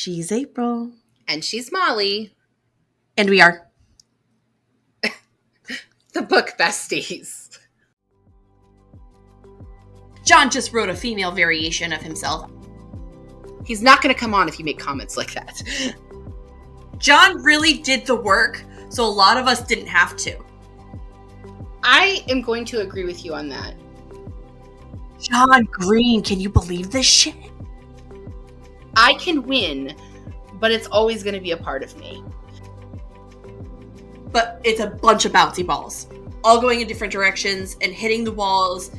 She's April. And she's Molly. And we are the Book Besties. John just wrote a female variation of himself. He's not going to come on if you make comments like that. John really did the work, so a lot of us didn't have to. I am going to agree with you on that. John Green, can you believe this shit? I can win, but it's always going to be a part of me. But it's a bunch of bouncy balls, all going in different directions and hitting the walls.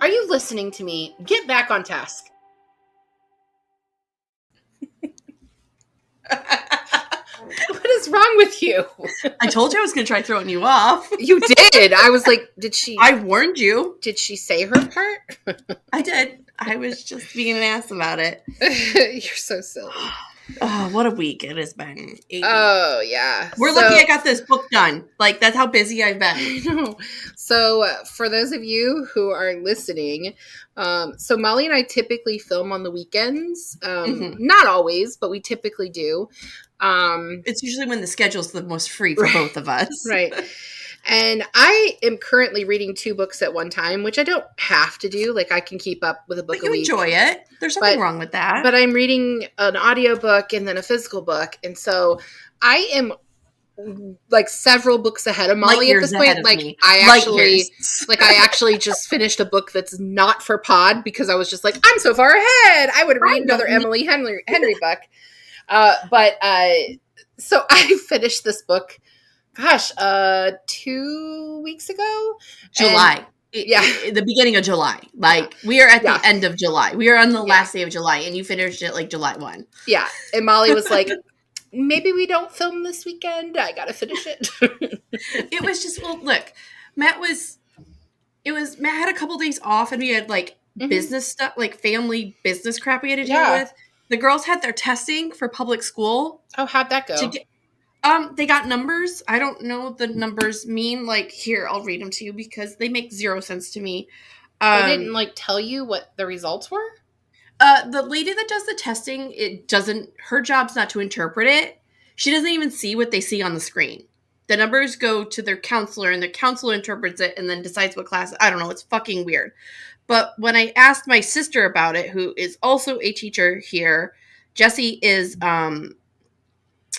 Are you listening to me? Get back on task. What is wrong with you? I told you I was going to try throwing you off. You did. I was like, did she? I warned you. Did she say her part? I did. I was just being an ass about it. You're so silly. Oh, what a week it has been. Oh, yeah. We're lucky I got this book done. Like, that's how busy I've been. I know. So, for those of you who are listening, so Molly and I typically film on the weekends. Not always, but we typically do. It's usually when the schedule's the most free for both of us. Right. And I am currently reading 2 books at one time, which I don't have to do. Like, I can keep up with a book a week. But you enjoy it. There's nothing wrong with that. But I'm reading an audiobook and then a physical book. And so I am like several books ahead of Molly at this point. Like, I actually just finished a book that's not for pod because I was just like, I'm so far ahead. I would read another Emily Henry book. So I finished this book. Gosh, 2 weeks ago? July. The beginning of July. Like, we are at the end of July. We are on the last day of July, and you finished it like July 1. Yeah. And Molly was like, maybe we don't film this weekend. I gotta finish it. It was just, well, look, Matt had a couple days off, and we had like business stuff, like family business crap we had to deal with. The girls had their testing for public school. Oh, how'd that go? They got numbers. I don't know what the numbers mean. Like, here, I'll read them to you because they make 0 sense to me. They didn't, like, tell you what the results were? The lady that does the testing, her job's not to interpret it. She doesn't even see what they see on the screen. The numbers go to their counselor, and their counselor interprets it and then decides what class. I don't know. It's fucking weird. But when I asked my sister about it, who is also a teacher here, Jessie is,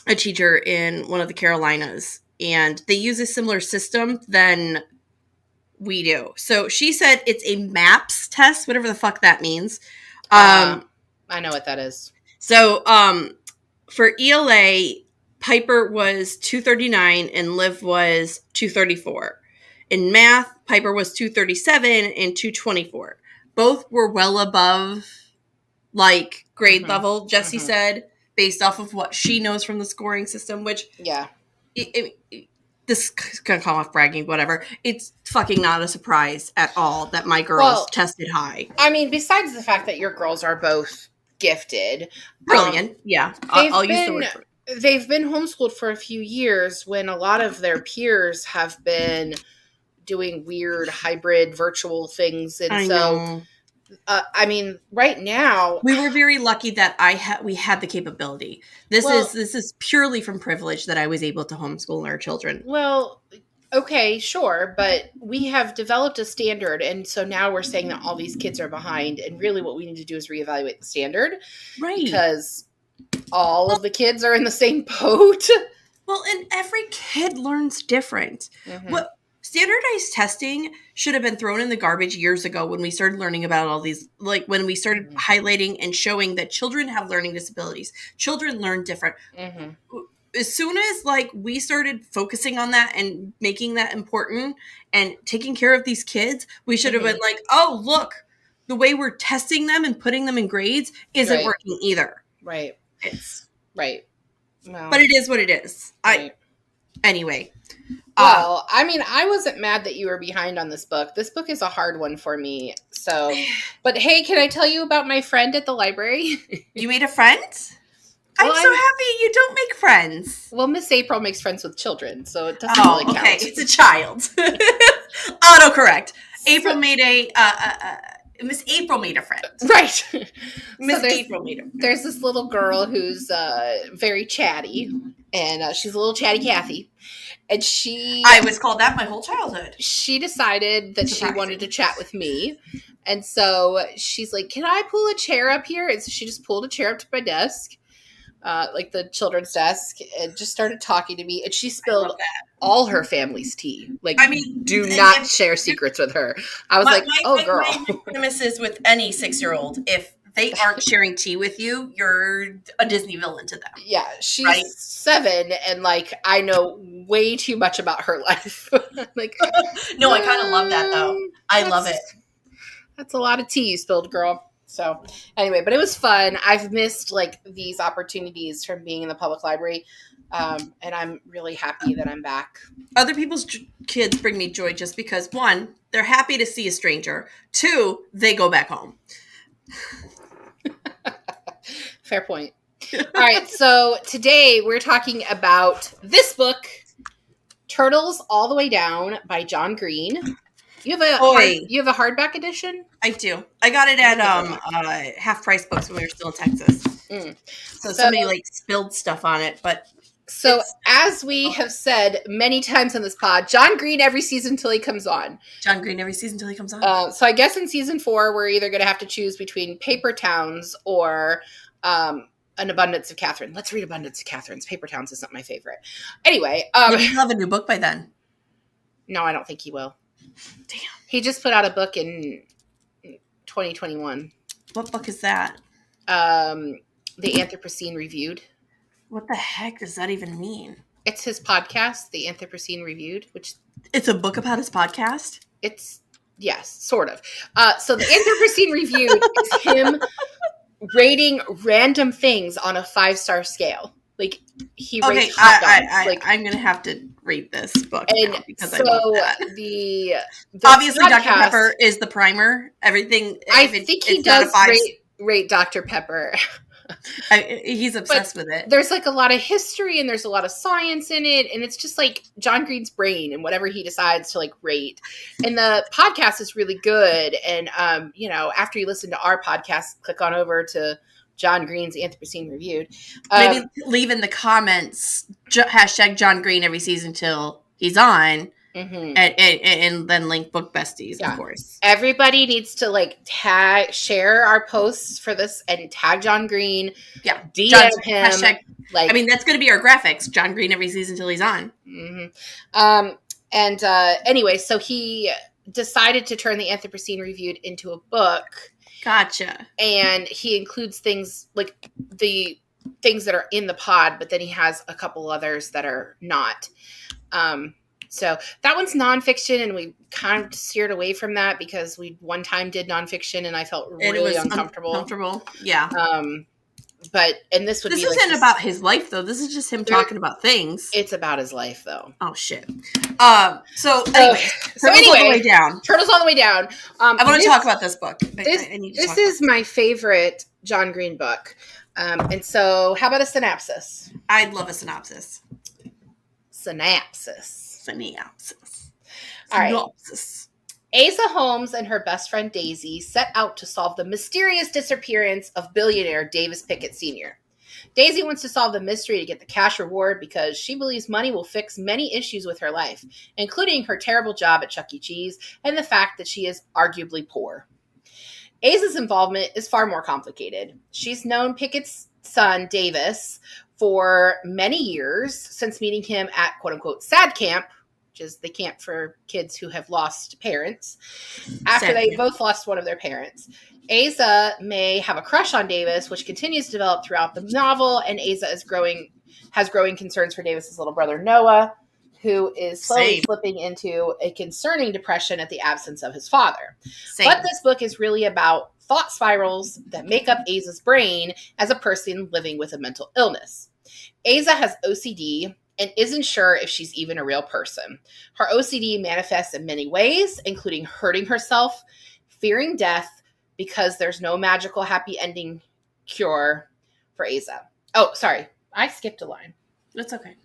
a teacher in one of the Carolinas, and they use a similar system than we do. So she said it's a MAPS test, whatever the fuck that means. I know what that is. So for ELA, Piper was 239 and Liv was 234. In math, Piper was 237 and 224. Both were well above like grade level, Jessie said, based off of what she knows from the scoring system, which, this can come off bragging, whatever. It's fucking not a surprise at all that my girls tested high. I mean, besides the fact that your girls are both gifted. Brilliant. I'll use the word for it. They've been homeschooled for a few years when a lot of their peers have been doing weird hybrid virtual things. And know. I mean, right now we were very lucky that we had the capability. This is purely from privilege that I was able to homeschool our children. Well, okay, sure, but we have developed a standard, and so now we're saying that all these kids are behind, and really what we need to do is reevaluate the standard, right? Because all of the kids are in the same boat. Well, and every kid learns different. What standardized testing should have been thrown in the garbage years ago when we started learning about all these, like when we started highlighting and showing that children have learning disabilities. Children learn different. As soon as like we started focusing on that and making that important and taking care of these kids, we should have been like, oh, look, the way we're testing them and putting them in grades isn't working either. Right. It's right. Well, but it is what it is. Right. Anyway. Well, I mean, I wasn't mad that you were behind on this book. This book is a hard one for me. So, but hey, can I tell you about my friend at the library? You made a friend? Well, I'm so happy you don't make friends. Well, Miss April makes friends with children, so it doesn't really count. Okay, it's a child. Autocorrect. April made a Miss April made a friend. Right. Miss April made a friend. There's this little girl who's very chatty, and she's a little chatty Cathy. And I was called that my whole childhood. She decided that she wanted to chat with me. And so she's like, can I pull a chair up here? And so she just pulled a chair up to my desk, like the children's desk, and just started talking to me. And she spilled all her family's tea. Like, I mean, do not share secrets with her. I was girl. My premise is with any 6-year-old, if they aren't sharing tea with you, you're a Disney villain to them. Yeah, she's 7, and like I know way too much about her life. Like, no, I kind of love that though. I love it. That's a lot of tea you spilled, girl. So anyway, but it was fun. I've missed like these opportunities from being in the public library, and I'm really happy that I'm back. Other people's kids bring me joy just because 1, they're happy to see a stranger. 2, they go back home. Fair point. All right, so today we're talking about this book, Turtles All the Way Down by John Green. You have a hardback edition? I do. I got it at Half Price Books when we were still in Texas. So somebody like spilled stuff on it, but so as we have said many times on this pod, John Green every season till he comes on. John Green every season till he comes on. So I guess in season 4 we're either going to have to choose between Paper Towns or An Abundance of Catherine. Let's read Abundance of Catherine's. Paper Towns is not my favorite. Anyway, he'll have a new book by then. No, I don't think he will. Damn. He just put out a book in 2021. What book is that? The Anthropocene Reviewed. What the heck does that even mean? It's his podcast, The Anthropocene Reviewed, which... It's a book about his podcast? Yes, sort of. So The Anthropocene Reviewed is him rating random things on a 5-star scale. Like, he rates hot dogs. I'm going to have to read this book now because so I love that. The Obviously, podcast, Dr. Pepper is the primer. Everything. I think he does rate Dr. Pepper. He's obsessed with it. There's like a lot of history and there's a lot of science in it, and it's just like John Green's brain and whatever he decides to like rate. And the podcast is really good. And after you listen to our podcast, click on over to John Green's Anthropocene Reviewed. Maybe leave in the comments hashtag John Green every season till he's on. Mm-hmm. And then link Book Besties, of course. Everybody needs to like share our posts for this and tag John Green. Yeah, DM him. Hashtag, that's going to be our graphics. John Green every season till he's on. Mm-hmm. Anyway, so he decided to turn the Anthropocene Reviewed into a book. Gotcha. And he includes things like the things that are in the pod, but then he has a couple others that are not. So that one's nonfiction, and we kind of steered away from that because we one time did nonfiction, and I felt really uncomfortable. Yeah. This isn't about his life though. This is just him talking about things. It's about his life though. Oh shit. So anyway, Turtles All the Way Down. Turtles All the Way Down. I want to talk about this book. This is my favorite John Green book. And so how about a synopsis? I'd love a synopsis. All right. Asa Holmes and her best friend Daisy set out to solve the mysterious disappearance of billionaire Davis Pickett Sr. Daisy wants to solve the mystery to get the cash reward because she believes money will fix many issues with her life, including her terrible job at Chuck E. Cheese and the fact that she is arguably poor. Asa's involvement is far more complicated. She's known Pickett's son, Davis, for many years since meeting him at quote-unquote sad camp, which is the camp for kids who have lost parents, after they both lost one of their parents. Asa may have a crush on Davis, which continues to develop throughout the novel, and Asa has growing concerns for Davis's little brother Noah, who is slowly slipping into a concerning depression at the absence of his father. But this book is really about thought spirals that make up Asa's brain as a person living with a mental illness. Asa has OCD and isn't sure if she's even a real person. Her OCD manifests in many ways, including hurting herself, fearing death, because there's no magical happy ending cure for Asa. Oh, sorry. I skipped a line. That's okay.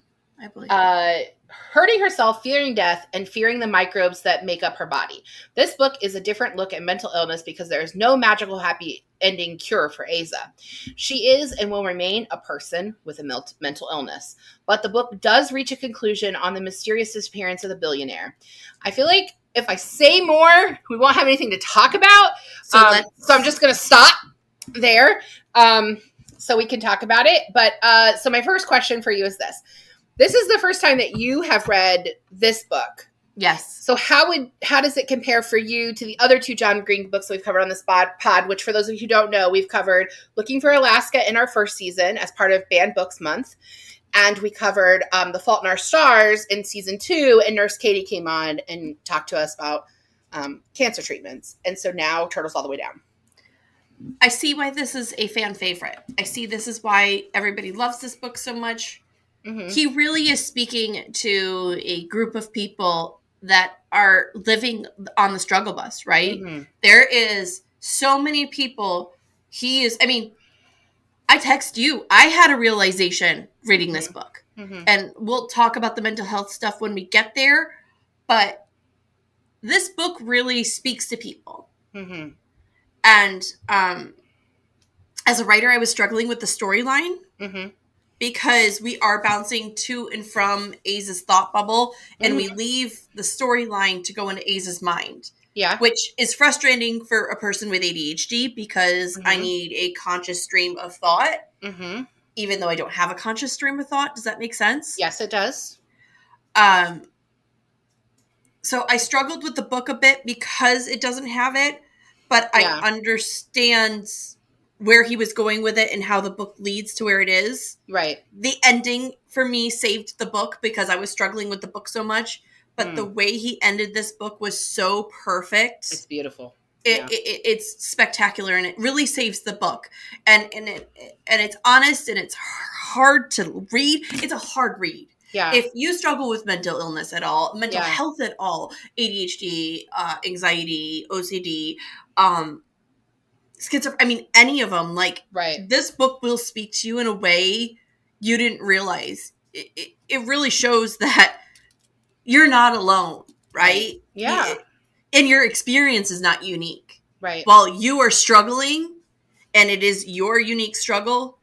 I believe it. Hurting herself, fearing death, and fearing the microbes that make up her body. This book is a different look at mental illness because there is no magical happy ending cure for Aza. She is and will remain a person with a mental illness. But the book does reach a conclusion on the mysterious disappearance of the billionaire. I feel like if I say more, we won't have anything to talk about. So I'm just going to stop there so we can talk about it. But so my first question for you is this. This is the first time that you have read this book. Yes. So how does it compare for you to the other two John Green books we've covered on this pod, which for those of you who don't know, we've covered Looking for Alaska in our first season as part of Banned Books Month. And we covered The Fault in Our Stars in season 2, and Nurse Katie came on and talked to us about cancer treatments. And so now Turtles All the Way Down. I see why this is a fan favorite. I see this is why everybody loves this book so much. Mm-hmm. He really is speaking to a group of people that are living on the struggle bus, right? Mm-hmm. There is so many people. I text you. I had a realization reading this book. Mm-hmm. And we'll talk about the mental health stuff when we get there. But this book really speaks to people. Mm-hmm. And as a writer, I was struggling with the storyline. Mm-hmm. Because we are bouncing to and from Aza's thought bubble, and we leave the storyline to go into Aza's mind. Yeah. Which is frustrating for a person with ADHD because I need a conscious stream of thought, even though I don't have a conscious stream of thought. Does that make sense? Yes, it does. So I struggled with the book a bit because it doesn't have it, but I understand where he was going with it and how the book leads to where it is. Right. The ending for me saved the book because I was struggling with the book so much. But the way he ended this book was so perfect. It's beautiful. It's spectacular, and it really saves the book. And it's honest, and it's hard to read. It's a hard read. Yeah. If you struggle with mental illness at all, mental health at all, ADHD, anxiety, OCD, schizophrenia, any of them, this book will speak to you in a way you didn't realize. It really shows that you're not alone, right? Yeah. And your experience is not unique. Right. While you are struggling, and it is your unique struggle,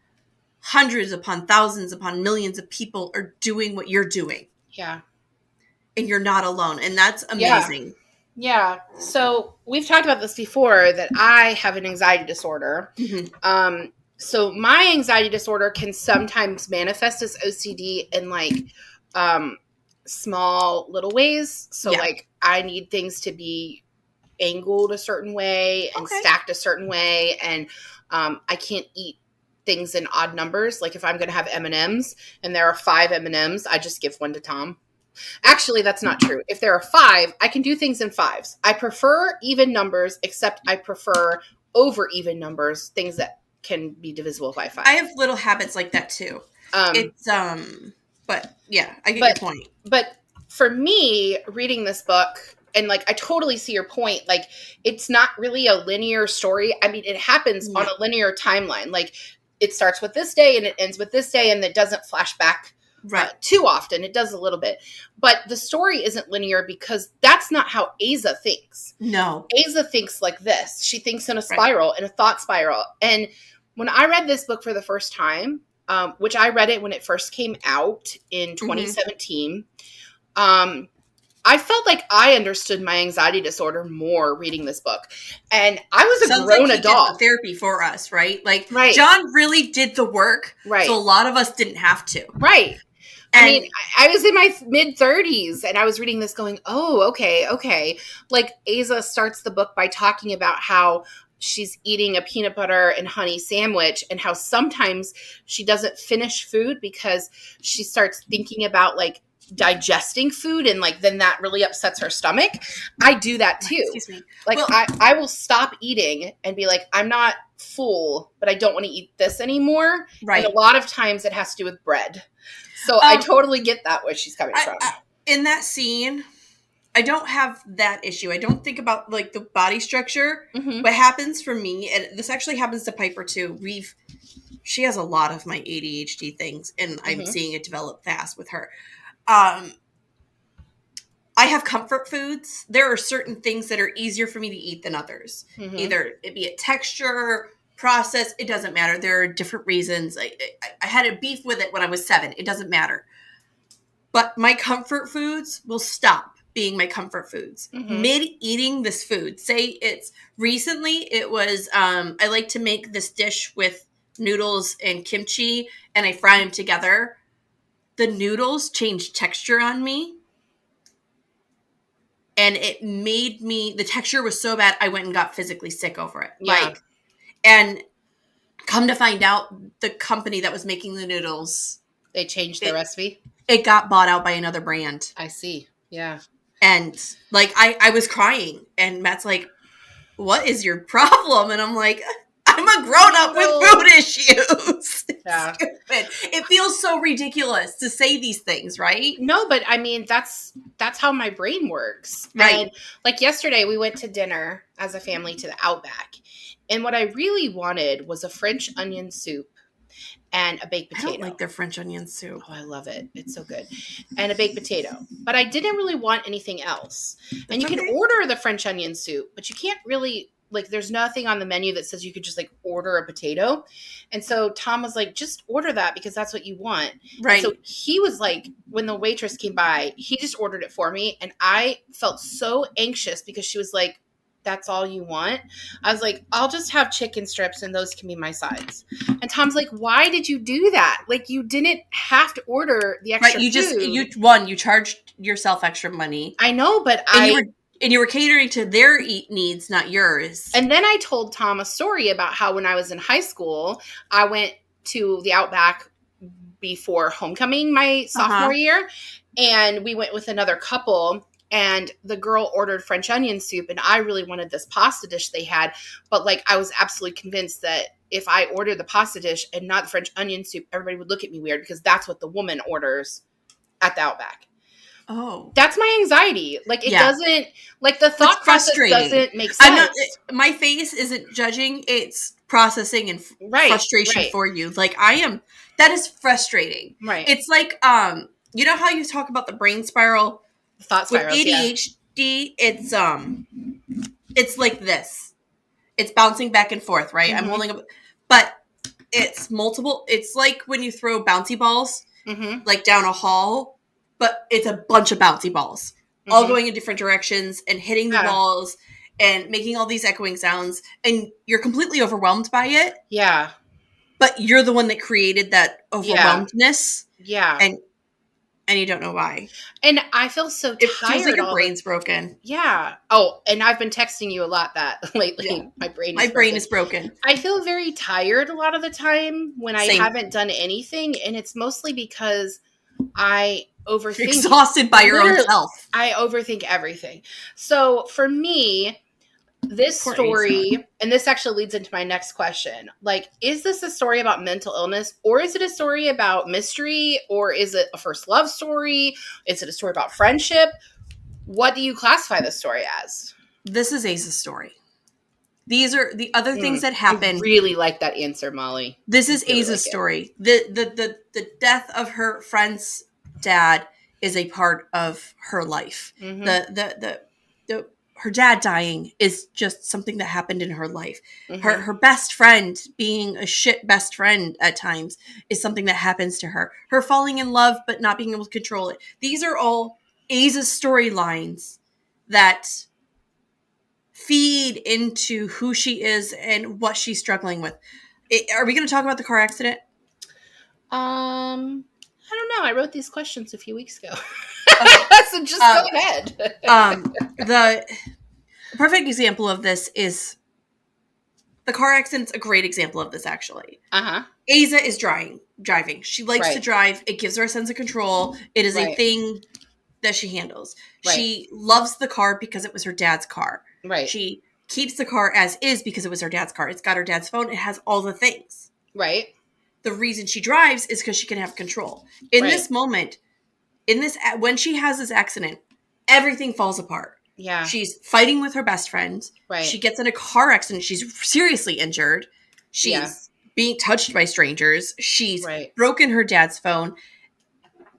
hundreds upon thousands upon millions of people are doing what you're doing. Yeah. And you're not alone. And that's amazing. Yeah. So we've talked about this before, that I have an anxiety disorder. Mm-hmm. So my anxiety disorder can sometimes manifest as OCD in small little ways. So I need things to be angled a certain way and stacked a certain way. And I can't eat things in odd numbers. Like if I'm going to have M&Ms and there are 5 M&Ms, I just give one to Tom. Actually, that's not true. If there are 5, I can do things in 5s. I prefer even numbers, except I prefer over even numbers, things that can be divisible by 5. I have little habits like that too. But yeah, I get your point. But for me, reading this book, and I totally see your point. It's not really a linear story. I mean, it happens on a linear timeline. It starts with this day and it ends with this day, and it doesn't flash back too often. It does a little bit. But the story isn't linear because that's not how Aza thinks. No. Aza thinks like this. She thinks in a spiral, in a thought spiral. And when I read this book for the first time, which I read it when it first came out in 2017, I felt like I understood my anxiety disorder more reading this book. And I was a grown adult. Did the therapy for us, right? John really did the work. Right. So a lot of us didn't have to. Right. I mean, I was in my mid-30s and I was reading this going, oh, okay. Aza starts the book by talking about how she's eating a peanut butter and honey sandwich and how sometimes she doesn't finish food because she starts thinking about digesting food, and then that really upsets her stomach. I do that too. Excuse me. I will stop eating and be like, I'm not full, but I don't want to eat this anymore. Right. And a lot of times it has to do with bread. So I totally get that where she's coming from. In that scene, I don't have that issue. I don't think about the body structure. Mm-hmm. What happens for me, and this actually happens to Piper too. she has a lot of my ADHD things, and I'm seeing it develop fast with her. I have comfort foods. There are certain things that are easier for me to eat than others. Either it be a texture, process, it doesn't matter. There are different reasons. I had a beef with it when I was 7. It doesn't matter. But my comfort foods will stop being my comfort foods. Mid eating this food. Say recently it was, I like to make this dish with noodles and kimchi, and I fry them together. The noodles changed texture on me. And it made me, the texture was so bad, I went and got physically sick over it. Yeah. And come to find out, the company that was making the noodles, they changed the recipe. It got bought out by another brand. I see. Yeah. And I was crying, and Matt's like, what is your problem? And I'm like, I'm a grown-up with food issues. Yeah. It feels so ridiculous to say these things, right? No, but I mean, that's how my brain works. Right. And yesterday we went to dinner as a family to the Outback. And what I really wanted was a French onion soup and a baked potato. I don't like their French onion soup. Oh, I love it. It's so good. And a baked potato. But I didn't really want anything else. And you can order the French onion soup, but you can't really, there's nothing on the menu that says you could just, order a potato. And so Tom was like, just order that because that's what you want. Right. And so he was like, when the waitress came by, he just ordered it for me. And I felt so anxious because she was like, that's all you want? I was like, I'll just have chicken strips and those can be my sides. And Tom's like, why did you do that? You didn't have to order the extra food. You charged yourself extra money. I know, but you were catering to their needs, not yours. And then I told Tom a story about how when I was in high school, I went to the Outback before homecoming my sophomore year. And we went with another couple. And the girl ordered French onion soup, and I really wanted this pasta dish they had. But I was absolutely convinced that if I ordered the pasta dish and not the French onion soup, everybody would look at me weird because that's what the woman orders at the Outback. Oh, that's my anxiety. It doesn't, the thought process doesn't make sense. My face isn't judging; it's processing and frustration for you. That is frustrating. Right. It's you know how you talk about the brain spiral. Thought spirals, with ADHD, it's like this. It's bouncing back and forth, right? I'm holding up, but it's multiple. It's like when you throw bouncy balls, down a hall, but it's a bunch of bouncy balls, all going in different directions and hitting the balls and making all these echoing sounds, and you're completely overwhelmed by it. Yeah. But you're the one that created that overwhelmedness. Yeah. And you don't know why. And I feel so tired. It feels like your brain's broken. Yeah. Oh, and I've been texting you a lot that lately. Yeah. My brain is broken. I feel very tired a lot of the time when I haven't done anything. And it's mostly because I overthink. You're exhausted by your own self. I overthink everything. So for me, this story, and this actually leads into my next question. Is this a story about mental illness, or is it a story about mystery, or is it a first love story? Is it a story about friendship? What do you classify this story as? This is Aza's story. These are the other things that happen. I really like that answer, Molly. This is Aza's story. The death of her friend's dad is a part of her life. Her dad dying is just something that happened in her life. Her best friend being a shit best friend at times is something that happens to her. Her falling in love but not being able to control it. These are all Aza's storylines that feed into who she is and what she's struggling with. Are we going to talk about the car accident? I don't know. I wrote these questions a few weeks ago. So just go ahead. The perfect example of this is the car accident's a great example of this, actually. Aza is driving. She likes to drive. It gives her a sense of control. It is a thing that she handles. She loves the car because it was her dad's car. Right. She keeps the car as is because it was her dad's car. It's got her dad's phone. It has all the things. Right. The reason she drives is because she can have control. In this moment, when she has this accident, everything falls apart. Yeah. She's fighting with her best friend. Right. She gets in a car accident. She's seriously injured. She's being touched by strangers. She's right. broken her dad's phone.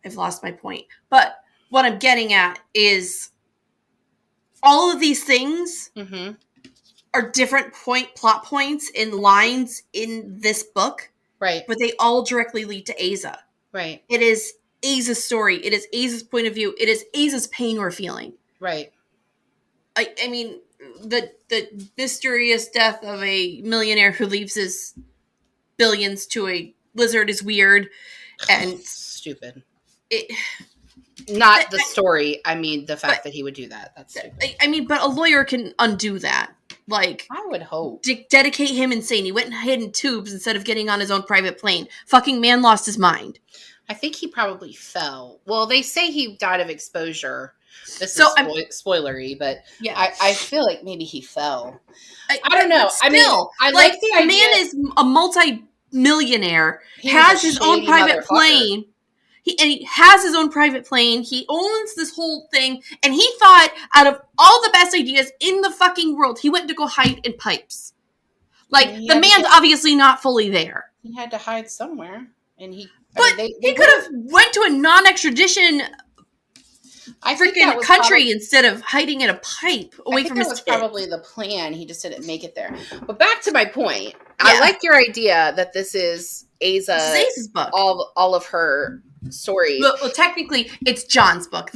I've lost my point. But what I'm getting at is all of these things are different plot points and lines in this book. Right. But they all directly lead to Aza. Right. It is Aza's story. It is Aza's point of view. It is Aza's pain we're feeling. Right. I mean, the mysterious death of a millionaire who leaves his billions to a lizard is weird and stupid. Not the story. I mean, the fact that he would do that. That's stupid. I mean, but a lawyer can undo that. Like, I would hope. Dedicate him insane. He went and hid in tubes instead of getting on his own private plane. Fucking man lost his mind. I think he probably fell. Well, they say he died of exposure. This is spoilery, but yeah. I feel like maybe he fell. I don't know. Still, I mean, I like the idea. Man is a multi-millionaire, has his own private plane. He has his own private plane. He owns this whole thing. And he thought out of all the best ideas in the fucking world, he went to go hide in pipes. Like, the man's obviously not fully there. He had to hide somewhere. And he could have went to a non-extradition freaking country instead of hiding in a pipe away from his kids. That was probably the plan. He just didn't make it there. But back to my point. Yeah. I like your idea that this is Aza's book. All of her story. Well, technically, it's John's book.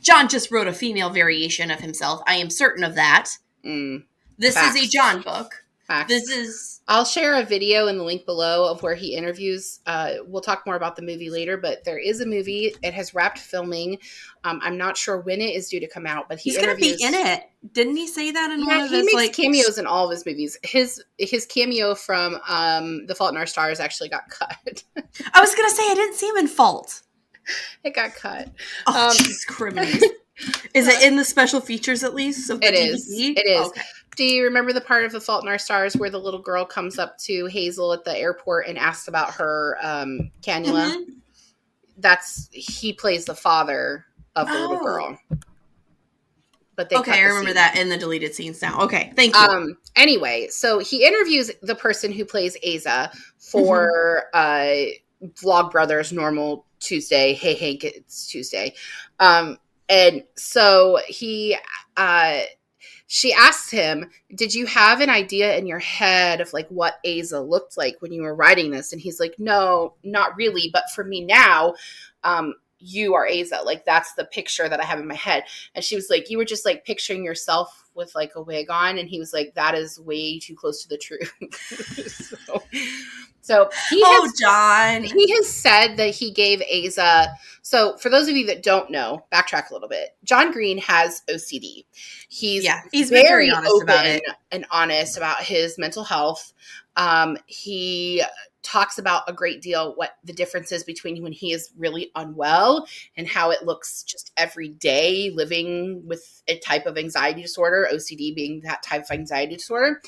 John just wrote a female variation of himself. I am certain of that. This Facts. Is a John book. Facts. I'll share a video in the link below of where he interviews. We'll talk more about the movie later, but there is a movie. It has wrapped filming. I'm not sure when it is due to come out, but he's going to be in it. Didn't he say that in one of his? He makes cameos in all of his movies. His cameo from The Fault in Our Stars actually got cut. I was going to say I didn't see him in Fault. It got cut. Oh, Jesus Christ. Is it in the special features at least? Of the it DVD? is. It is. Okay. Do you remember the part of The Fault in Our Stars where the little girl comes up to Hazel at the airport and asks about her cannula? He plays the father of the little girl. But they I remember that in the deleted scenes now. Okay, thank you. Anyway, so he interviews the person who plays Aza for Vlogbrothers Normal Tuesday. Hey Hank, it's Tuesday. And so she asks him, did you have an idea in your head of like what Aza looked like when you were writing this? And he's like, no, not really. But for me now, you are Aza. Like, that's the picture that I have in my head. And she was like, you were just like picturing yourself with like a wig on. And he was like, that is way too close to the truth. So John. He has said that he gave Aza. So for those of you that don't know, backtrack a little bit. John Green has OCD. He's very honest about it and honest about his mental health. He talks about a great deal what the difference is between when he is really unwell and how it looks just every day living with a type of anxiety disorder, OCD being that type of anxiety disorder.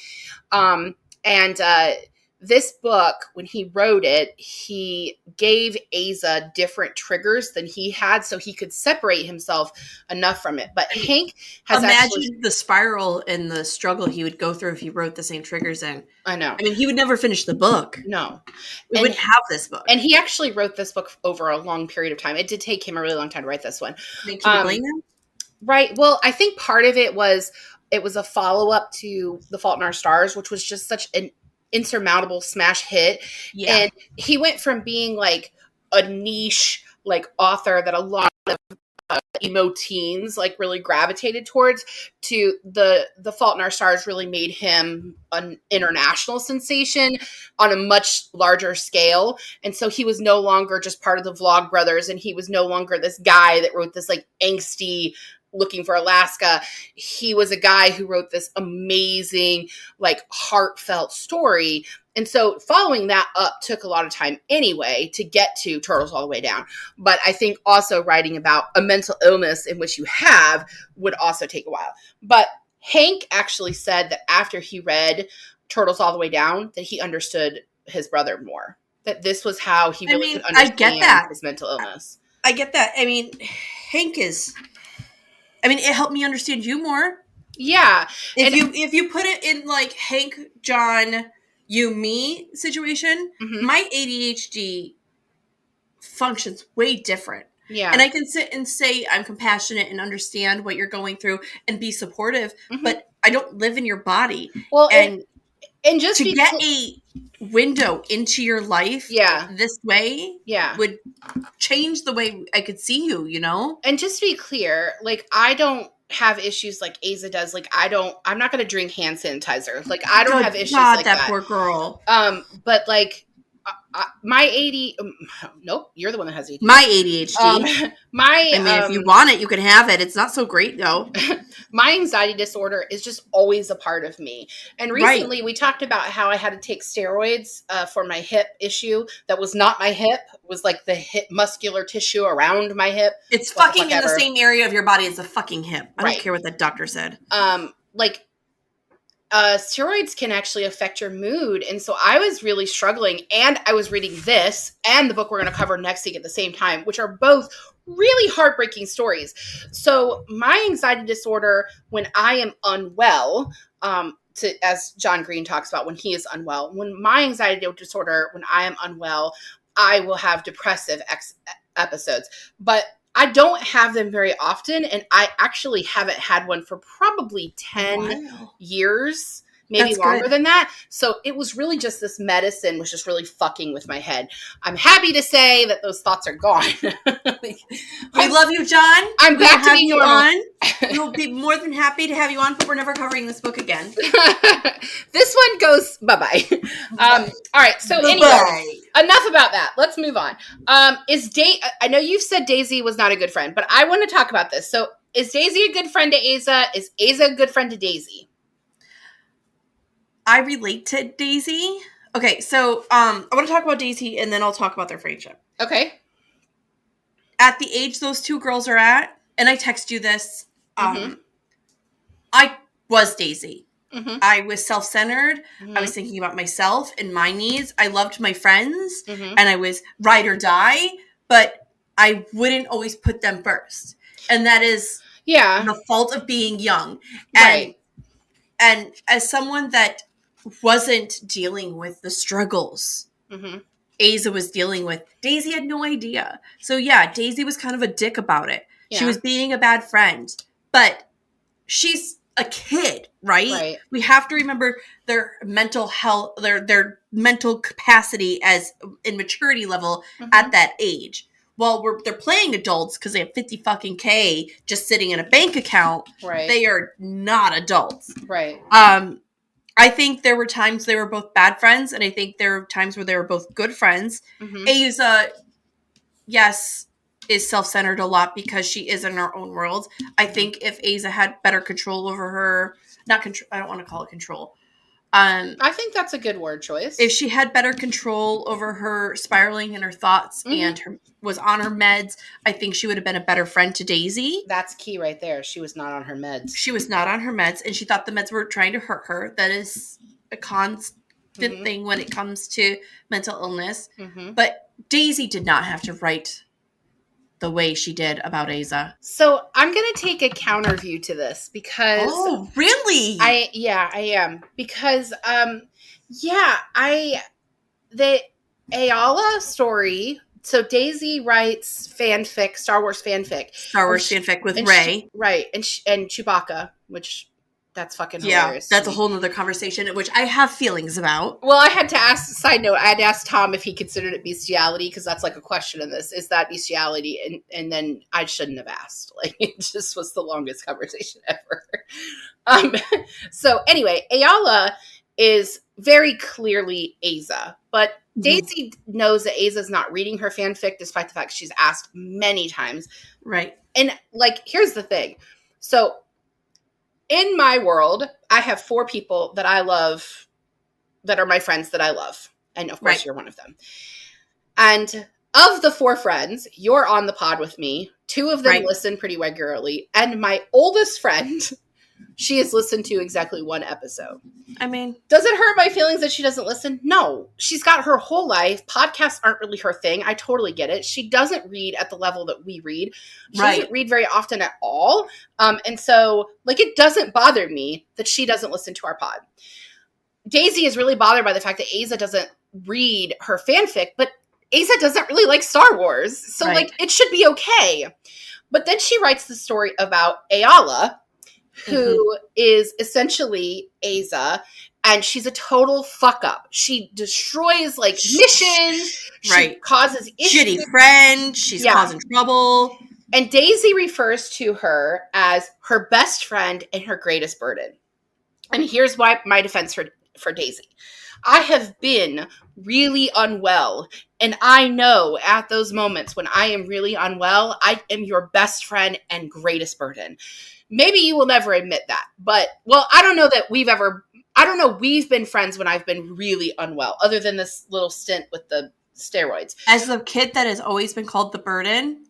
This book, when he wrote it, he gave Aza different triggers than he had so he could separate himself enough from it. But Hank has Imagine the spiral and the struggle he would go through if he wrote the same triggers in. I know. I mean, he would never finish the book. No. We wouldn't have this book. And he actually wrote this book over a long period of time. It did take him a really long time to write this one. Can you blame him? Right. Well, I think part of it was a follow-up to The Fault in Our Stars, which was just such an insurmountable smash hit. Yeah. And he went from being like a niche like author that a lot of emo teens like really gravitated towards to the Fault in Our Stars really made him an international sensation on a much larger scale. And so he was no longer just part of the Vlogbrothers, and he was no longer this guy that wrote this like angsty Looking for Alaska. He was a guy who wrote this amazing, like heartfelt story. And so following that up took a lot of time anyway to get to Turtles All the Way Down. But I think also writing about a mental illness in which you have would also take a while. But Hank actually said that after he read Turtles All the Way Down, that he understood his brother more. That this was how he really could understand his mental illness. I get that. I mean, Hank is... it helped me understand you more. Yeah. If you put it in like Hank, John, you-me situation, my ADHD functions way different. Yeah. And I can sit and say I'm compassionate and understand what you're going through and be supportive, but I don't live in your body. Well, and just to get a window into your life this way would change the way I could see you, you know? And just to be clear, like, I don't have issues like Aza does. Like, I'm not going to drink hand sanitizer. Like, I don't have issues like that. Poor girl. But like, my nope, you're the one that has ADHD. My ADHD. If you want it, you can have it. It's not so great though. My anxiety disorder is just always a part of me. And recently we talked about how I had to take steroids for my hip issue. That was not my hip. It was like the hip muscular tissue around my hip. It's fucking in the same area of your body as the fucking hip. I don't care what that doctor said. Steroids can actually affect your mood. And so I was really struggling, and I was reading this and the book we're going to cover next week at the same time, which are both really heartbreaking stories. So my anxiety disorder, when I am unwell, as John Green talks about when he is unwell, when my anxiety disorder, when I am unwell, I will have depressive episodes. But I don't have them very often, and I actually haven't had one for probably 10 years, maybe longer than that. So it was really just this medicine was just really fucking with my head. I'm happy to say that those thoughts are gone. We love you, John. I'm back to being normal. We'll be more than happy to have you on, but we're never covering this book again. This one goes bye-bye. All right, so anyway, enough about that. Let's move on. I know you've said Daisy was not a good friend, but I want to talk about this. So is Daisy a good friend to Aza? Is Aza a good friend to Daisy? I relate to Daisy. Okay, so I want to talk about Daisy, and then I'll talk about their friendship. Okay. At the age those two girls are at, and I text you this, I was Daisy. I was self-centered. I was thinking about myself and my needs. I loved my friends, and I was ride or die, but I wouldn't always put them first. And that is the fault of being young. And as someone that wasn't dealing with the struggles Aza was dealing with, Daisy had no idea. So Daisy was kind of a dick about it. Yeah. She was being a bad friend, but she's a kid, right? We have to remember their mental health, their mental capacity as in maturity level at that age. While they're playing adults because they have 50 fucking K just sitting in a bank account, they are not adults. Right. I think there were times they were both bad friends, and I think there were times where they were both good friends. Aza, yes, is self-centered a lot because she is in her own world. I think if Aza had better control over her, not control, I don't want to call it control. I think that's a good word choice. If she had better control over her spiraling and her thoughts and was on her meds, I think she would have been a better friend to Daisy. That's key right there. She was not on her meds. She was not on her meds, and she thought the meds were trying to hurt her. That is a constant thing when it comes to mental illness. But Daisy did not have to write the way she did about Aza. So I'm going to take a counter view to this because... Oh, really? I am. Because, the Ayala story... So Daisy writes fanfic, Star Wars fanfic. Fanfic with Rey. And Chewbacca, which... That's fucking hilarious. That's a whole nother conversation, which I have feelings about. Well, I had to ask Tom if he considered it bestiality, because that's like a question in this. Is that bestiality? And then I shouldn't have asked. Like, it just was the longest conversation ever. So anyway, Ayala is very clearly Aza, but Daisy knows that Aza's not reading her fanfic, despite the fact she's asked many times. Right. And like, here's the thing. So in my world, I have 4 people that I love, that are my friends that I love. And of course, you're one of them. And of the 4 friends, you're on the pod with me. 2 of them listen pretty regularly. And my oldest friend, she has listened to exactly 1 episode. I mean, does it hurt my feelings that she doesn't listen? No. She's got her whole life. Podcasts aren't really her thing. I totally get it. She doesn't read at the level that we read. She doesn't read very often at all. And so, like, it doesn't bother me that she doesn't listen to our pod. Daisy is really bothered by the fact that Aza doesn't read her fanfic, but Aza doesn't really like Star Wars. So, like, it should be okay. But then she writes the story about Ayala, who is essentially Aza, and she's a total fuck up. She destroys, like, missions. She causes issues. Shitty friend. She's causing trouble. And Daisy refers to her as her best friend and her greatest burden. And here's why my defense for Daisy. I have been really unwell, and I know at those moments when I am really unwell, I am your best friend and greatest burden. Maybe you will never admit that, but, well, I don't know that we've been friends when I've been really unwell, other than this little stint with the steroids. As the kid that has always been called the burden,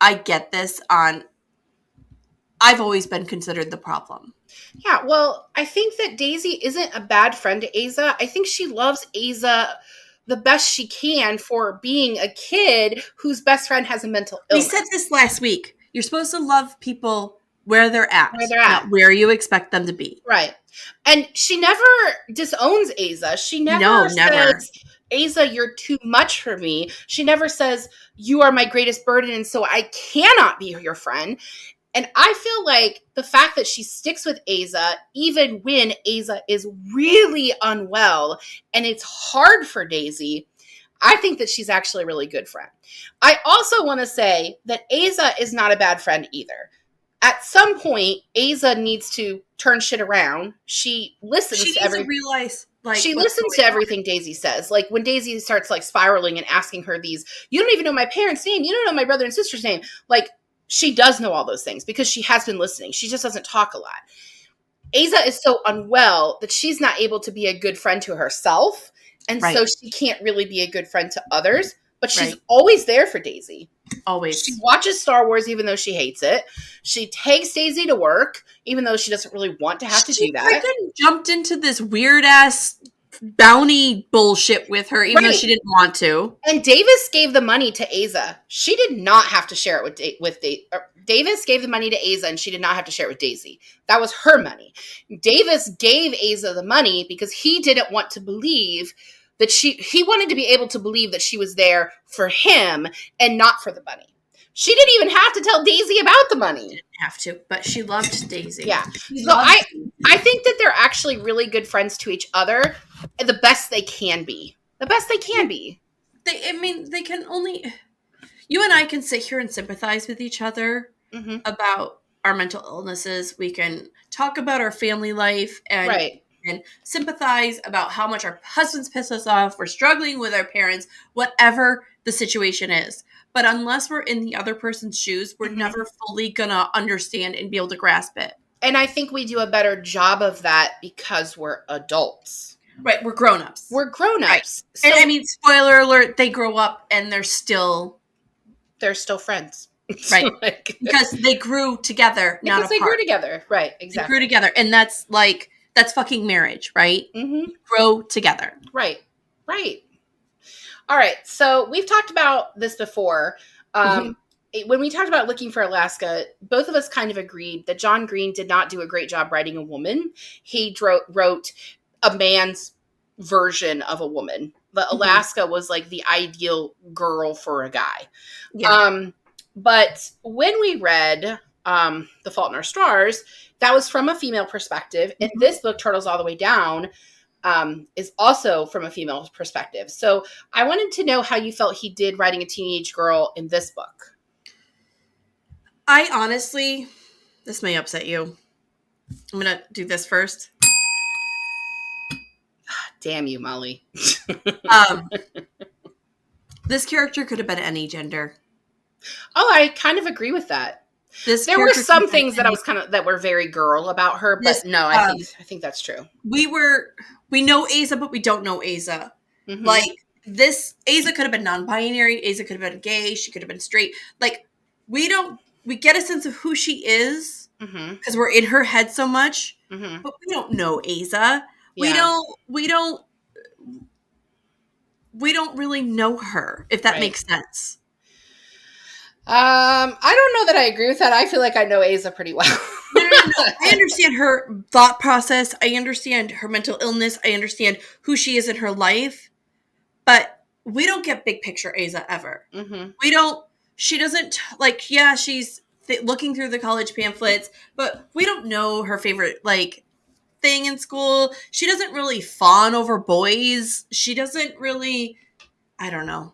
I get this on, I've always been considered the problem. Yeah, well, I think that Daisy isn't a bad friend to Aza. I think she loves Aza the best she can for being a kid whose best friend has a mental illness. We said this last week. You're supposed to love people where they're at, not where you expect them to be. Right. And she never disowns Aza. She never says, Aza, you're too much for me. She never says, you are my greatest burden, and so I cannot be your friend. And I feel like the fact that she sticks with Aza, even when Aza is really unwell and it's hard for Daisy, I think that she's actually a really good friend. I also want to say that Aza is not a bad friend either. At some point, Aza needs to turn shit around. She listens to everything Daisy says. Like, when Daisy starts, like, spiraling and asking her these, you don't even know my parents' name, you don't know my brother and sister's name. Like, she does know all those things because she has been listening. She just doesn't talk a lot. Aza is so unwell that she's not able to be a good friend to herself. And so she can't really be a good friend to others. But she's always there for Daisy. Always. She watches Star Wars even though she hates it. She takes Daisy to work even though she doesn't really want to have to do that. She freaking jumped into this weird-ass bounty bullshit with her even though she didn't want to. And Davis gave the money to Aza. She did not have to share it with Davis gave the money to Aza, and she did not have to share it with Daisy. That was her money. Davis gave Aza the money because he didn't want to believe that he wanted to be able to believe that she was there for him and not for the money. She didn't even have to tell Daisy about the money. Didn't have to, but she loved Daisy. Yeah. So I think that they're actually really good friends to each other, and the best they can be. The best they can be. They can only... You and I can sit here and sympathize with each other about our mental illnesses. We can talk about our family life and sympathize about how much our husbands piss us off. We're struggling with our parents, whatever the situation is. But unless we're in the other person's shoes, we're never fully gonna understand and be able to grasp it. And I think we do a better job of that because we're adults. Right, we're grown-ups. Right. So, and I mean, spoiler alert, they grow up and they're still friends. Right. Because they grew together, not apart. Because they grew together. Right, exactly. They grew together. And that's fucking marriage, right? Grow together. Right. All right. So we've talked about this before. When we talked about Looking for Alaska, both of us kind of agreed that John Green did not do a great job writing a woman. He wrote a man's version of a woman. But Alaska was like the ideal girl for a guy. Yeah. But when we read The Fault in Our Stars, that was from a female perspective. And this book, Turtles All the Way Down, is also from a female perspective. So I wanted to know how you felt he did writing a teenage girl in this book. I honestly, this may upset you. I'm going to do this first. Damn you, Molly. This character could have been any gender. Oh, I kind of agree with that. There were some things that were very girl about her, but I think that's true. We know Aza, but we don't know Aza. Like, Aza could have been non-binary. Aza could have been gay. She could have been straight. Like, we get a sense of who she is because we're in her head so much, but we don't know Aza. Yeah. We don't really know her, if that makes sense. I don't know that I agree with that. I feel like I know Aza pretty well. No. I understand her thought process. I understand her mental illness. I understand who she is in her life. But we don't get big picture Aza ever. Mm-hmm. We don't. She doesn't like. Yeah, she's looking through the college pamphlets, but we don't know her favorite like thing in school. She doesn't really fawn over boys. She doesn't really. I don't know.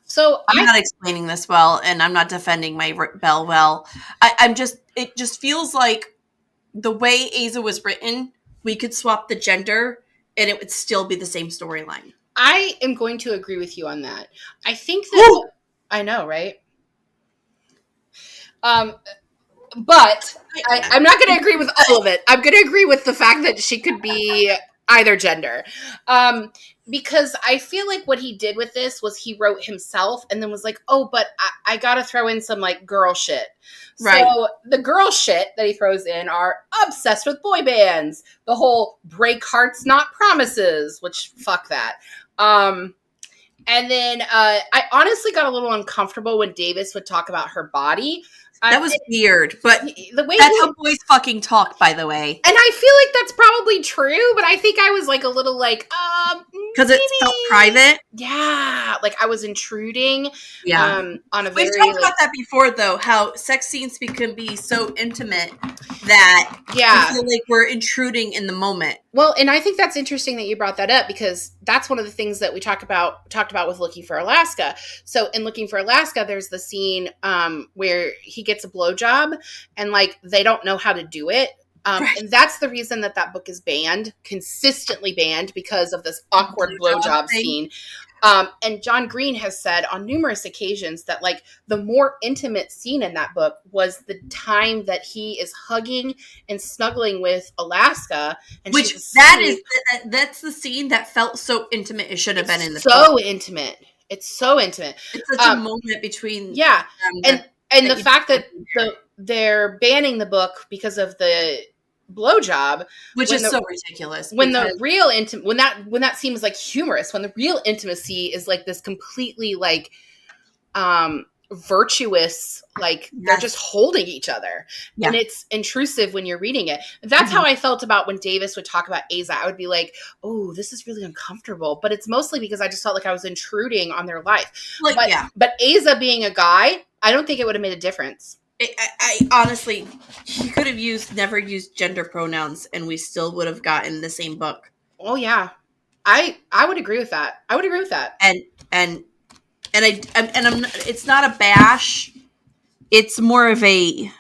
So I'm not explaining this well, and I'm not defending my Belle well. I'm just. It just feels like the way Aza was written, we could swap the gender, and it would still be the same storyline. I am going to agree with you on that. I think that I know, right? But I'm not going to agree with all of it. I'm going to agree with the fact that she could be either gender. Because I feel like what he did with this was he wrote himself and then was like, oh, but I got to throw in some like girl shit. Right. So the girl shit that he throws in are obsessed with boy bands. The whole break hearts, not promises, which fuck that. And then I honestly got a little uncomfortable when Davis would talk about her body. That was weird, but the way that's how boys fucking talk, by the way. And I feel like that's probably true, but I think I was like a little like, because it felt private. Yeah, like I was intruding. Yeah, on a very. We've talked about that before, though. How sex scenes can be so intimate that we feel like we're intruding in the moment. Well, and I think that's interesting that you brought that up because that's one of the things that we talked about with Looking for Alaska. So in Looking for Alaska, there's the scene where he gets a blowjob and like they don't know how to do it. Right. And that's the reason that book is banned, consistently banned because of this awkward blowjob scene. And John Green has said on numerous occasions that like the more intimate scene in that book was the time that he is hugging and snuggling with Alaska. And which that's the scene that felt so intimate. It should have been in the so book. Intimate. It's so intimate. It's such a moment between and the fact that they're banning the book because of the blowjob, which is so ridiculous. When the real when that seems like humorous, when the real intimacy is like this completely like virtuous, like they're just holding each other, and it's intrusive when you're reading it. That's how I felt about when Davis would talk about Aza. I would be like, oh, this is really uncomfortable, but it's mostly because I just felt like I was intruding on their life. But Aza being a guy, I don't think it would have made a difference. I honestly, he could have never used gender pronouns, and we still would have gotten the same book. Oh yeah, I would agree with that. I would agree with that. And I'm it's not a bash. It's more of a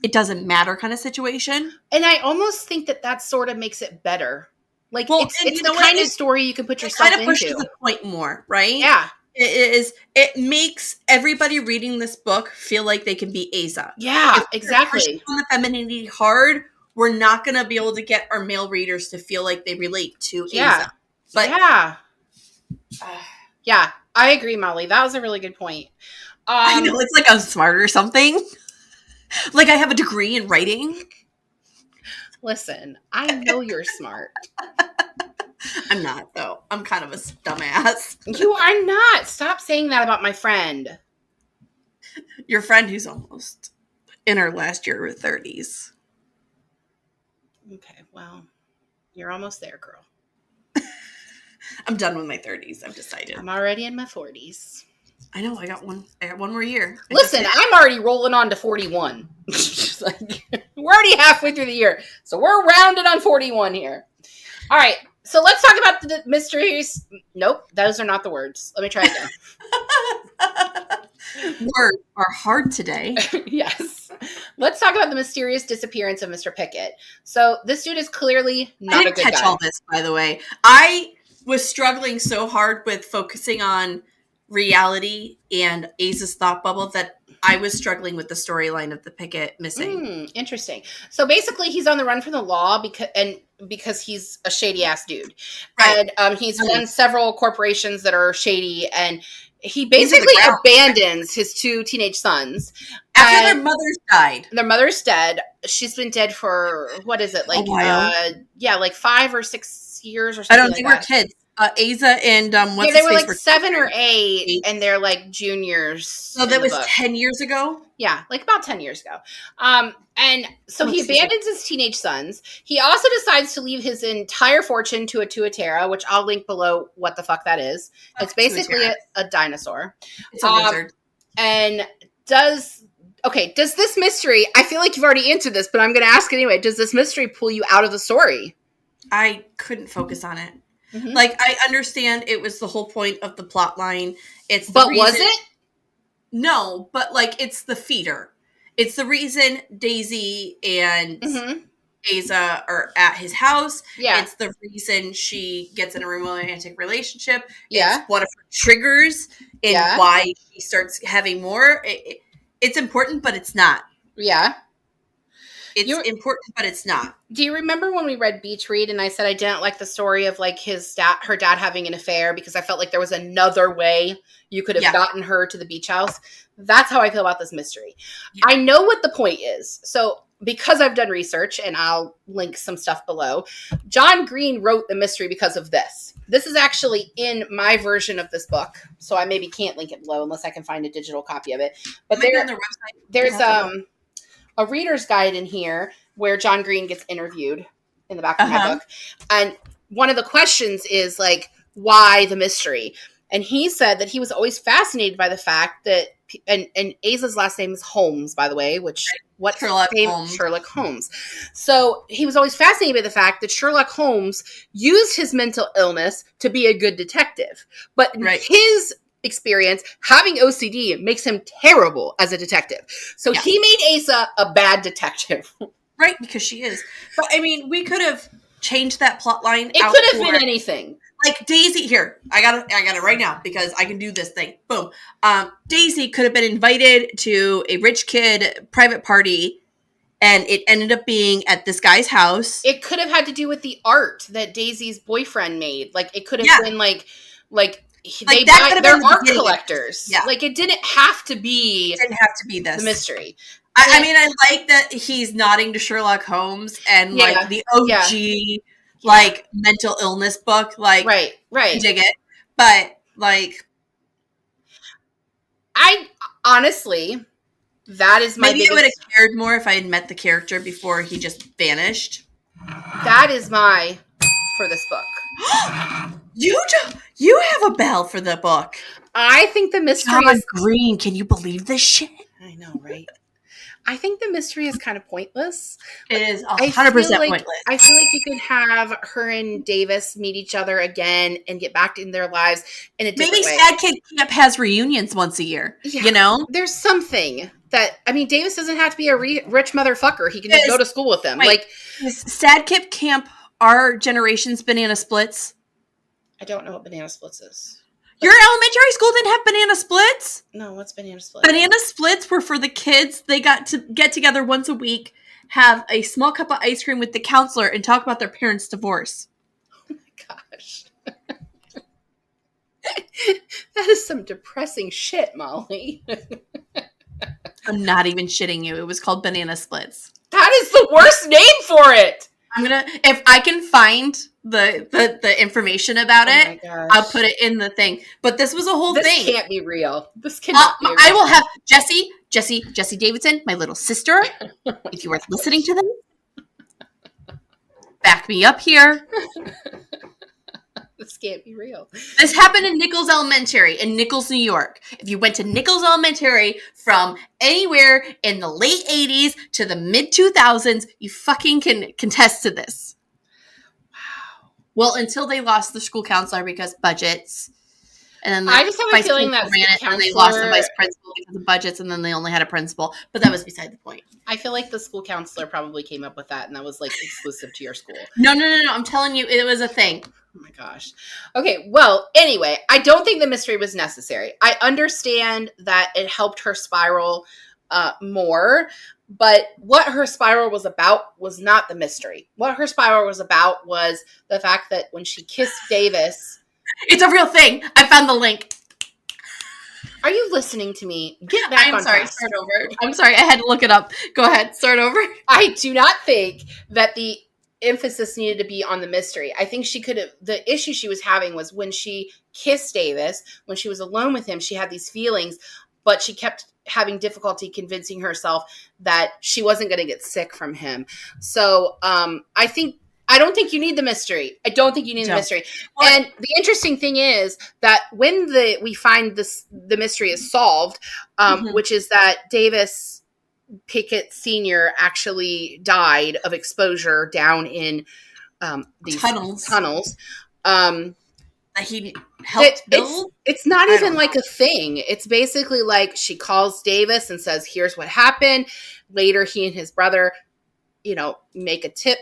it doesn't matter kind of situation. And I almost think that sort of makes it better. Like it's the kind of story you can put yourself into. It kind of pushes the point more, right? Yeah. It makes everybody reading this book feel like they can be Aza. Yeah, exactly. On the femininity hard, we're not going to be able to get our male readers to feel like they relate to Aza. But yeah, I agree, Molly. That was a really good point. I know it's like I'm smart or something. Like I have a degree in writing. Listen, I know you're smart. I'm not, though. I'm kind of a dumbass. You are not. Stop saying that about my friend. Your friend who's almost in her last year of her 30s. Okay, well, you're almost there, girl. I'm done with my 30s. I've decided. I'm already in my 40s. I know. I got one more year. Listen, I'm already rolling on to 41. We're already halfway through the year. So we're rounded on 41 here. All right. So let's talk about the mysteries. Nope, those are not the words. Let me try again. Words are hard today. Yes. Let's talk about the mysterious disappearance of Mr. Pickett. So this dude is clearly not a good guy. I didn't catch all this, by the way. I was struggling so hard with focusing on reality and Aza's thought bubble that I was struggling with the storyline of the Pickett missing. Interesting. So basically, he's on the run from the law because he's a shady ass dude, right. And he's run several corporations that are shady, and he basically abandons his two teenage sons after their mother's died. Their mother's dead. She's been dead for what is it like? Like 5 or 6 years or something. I don't think we're kids. Asa and what's they his were face like 7 or 8, and they're like juniors. So that was 10 years ago? Yeah, like about 10 years ago. And so he abandons his teenage sons. He also decides to leave his entire fortune to a tuatara, which I'll link below what the fuck that is. It's basically a dinosaur. It's a lizard. And does this mystery, I feel like you've already answered this, but I'm going to ask anyway, does this mystery pull you out of the story? I couldn't focus on it. Mm-hmm. Like, I understand it was the whole point of the plot line. But was it? No, but like it's the feeder. It's the reason Daisy and Asa are at his house. Yeah. It's the reason she gets in a romantic relationship. Yeah. It's one of her triggers in why she starts having more. It's important, but it's not. Yeah. It's important, but it's not. Do you remember when we read Beach Read and I said I didn't like the story of like her dad having an affair because I felt like there was another way you could have gotten her to the beach house? That's how I feel about this mystery. Yeah. I know what the point is. So because I've done research, and I'll link some stuff below, John Green wrote the mystery because of this. This is actually in my version of this book, so I maybe can't link it below unless I can find a digital copy of it. But there's a reader's guide in here where John Green gets interviewed in the back of my book. And one of the questions is like, why the mystery? And he said that he was always fascinated by the fact that, and Asa's last name is Holmes, by the way, Sherlock Holmes. So he was always fascinated by the fact that Sherlock Holmes used his mental illness to be a good detective. But his experience, having OCD, makes him terrible as a detective. So he made Asa a bad detective. Right, because she is. But I mean, we could have changed that plot line. It could have been anything. Like Daisy, here, I got it right now because I can do this thing. Boom. Daisy could have been invited to a rich kid private party, and it ended up being at this guy's house. It could have had to do with the art that Daisy's boyfriend made. Like it could have been like they're art collectors. Yeah. Like it didn't have to be this the mystery. I mean, I like that he's nodding to Sherlock Holmes and like the OG like mental illness book. Like, right. I dig it. But like, I honestly, that is my maybe I would have cared more if I had met the character before he just vanished. That is my for this book. You have a bell for the book. I think the mystery is Green. Can you believe this shit? I know, right? I think the mystery is kind of pointless. It is 100% pointless. I feel like you could have her and Davis meet each other again and get back in their lives in a different way. Maybe Sad Kid Camp has reunions once a year. Yeah, you know? There's something that, I mean, Davis doesn't have to be a rich motherfucker. He can just go to school with them. Like Sad Kid Camp, our generation's Banana Splits. I don't know what Banana Splits is. Your elementary school didn't have banana splits? No, what's banana splits? Banana splits were for the kids. They got to get together once a week, have a small cup of ice cream with the counselor, and talk about their parents' divorce. Oh my gosh. That is some depressing shit, Molly. I'm not even shitting you. It was called Banana Splits. That is the worst name for it. If I can find the information about it, I'll put it in the thing. But this was a whole thing. This can't be real. This cannot be real. I will have Jessie Davidson, my little sister. If you are listening to this, back me up here. This can't be real. This happened in Nichols Elementary in Nichols, New York. If you went to Nichols Elementary from anywhere in the late 80s to the mid 2000s, you fucking can contest to this. Wow. Well, until they lost the school counselor because budgets. And then I just have a feeling that and they lost the vice principal because of budgets, and then they only had a principal. But that was beside the point. I feel like the school counselor probably came up with that, and that was like exclusive to your school. No. I'm telling you, it was a thing. Oh my gosh. Okay, well, anyway, I don't think the mystery was necessary. I understand that it helped her spiral more, but what her spiral was about was not the mystery. What her spiral was about was the fact that when she kissed Davis... It's a real thing. I found the link. Are you listening to me? Get back on track. Start over. I'm sorry. I had to look it up. Go ahead. Start over. I do not think that the emphasis needed to be on the mystery. I think she could have, the issue she was having was when she kissed Davis, when she was alone with him, she had these feelings, but she kept having difficulty convincing herself that she wasn't going to get sick from him. So I don't think you need the mystery. I don't think you need the mystery. Well, and the interesting thing is that when we find the mystery is solved, which is that Davis Pickett Sr. actually died of exposure down in these tunnels. That he helped build? It's not even like a thing. It's basically like she calls Davis and says, here's what happened. Later, he and his brother, make a tip,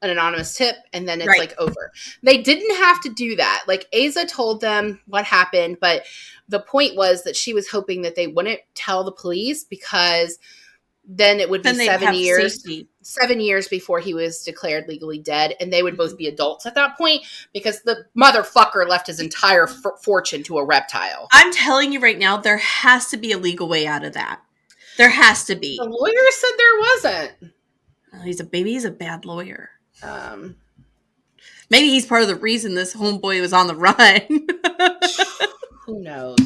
an anonymous tip, and then it's like over. They didn't have to do that. Like Asa told them what happened, but the point was that she was hoping that they wouldn't tell the police because then it would be 7 years. Safety. 7 years before he was declared legally dead, and they would both be adults at that point because the motherfucker left his entire fortune to a reptile. I'm telling you right now, there has to be a legal way out of that. There has to be. The lawyer said there wasn't. He's a bad lawyer. Maybe he's part of the reason this homeboy was on the run. Who knows?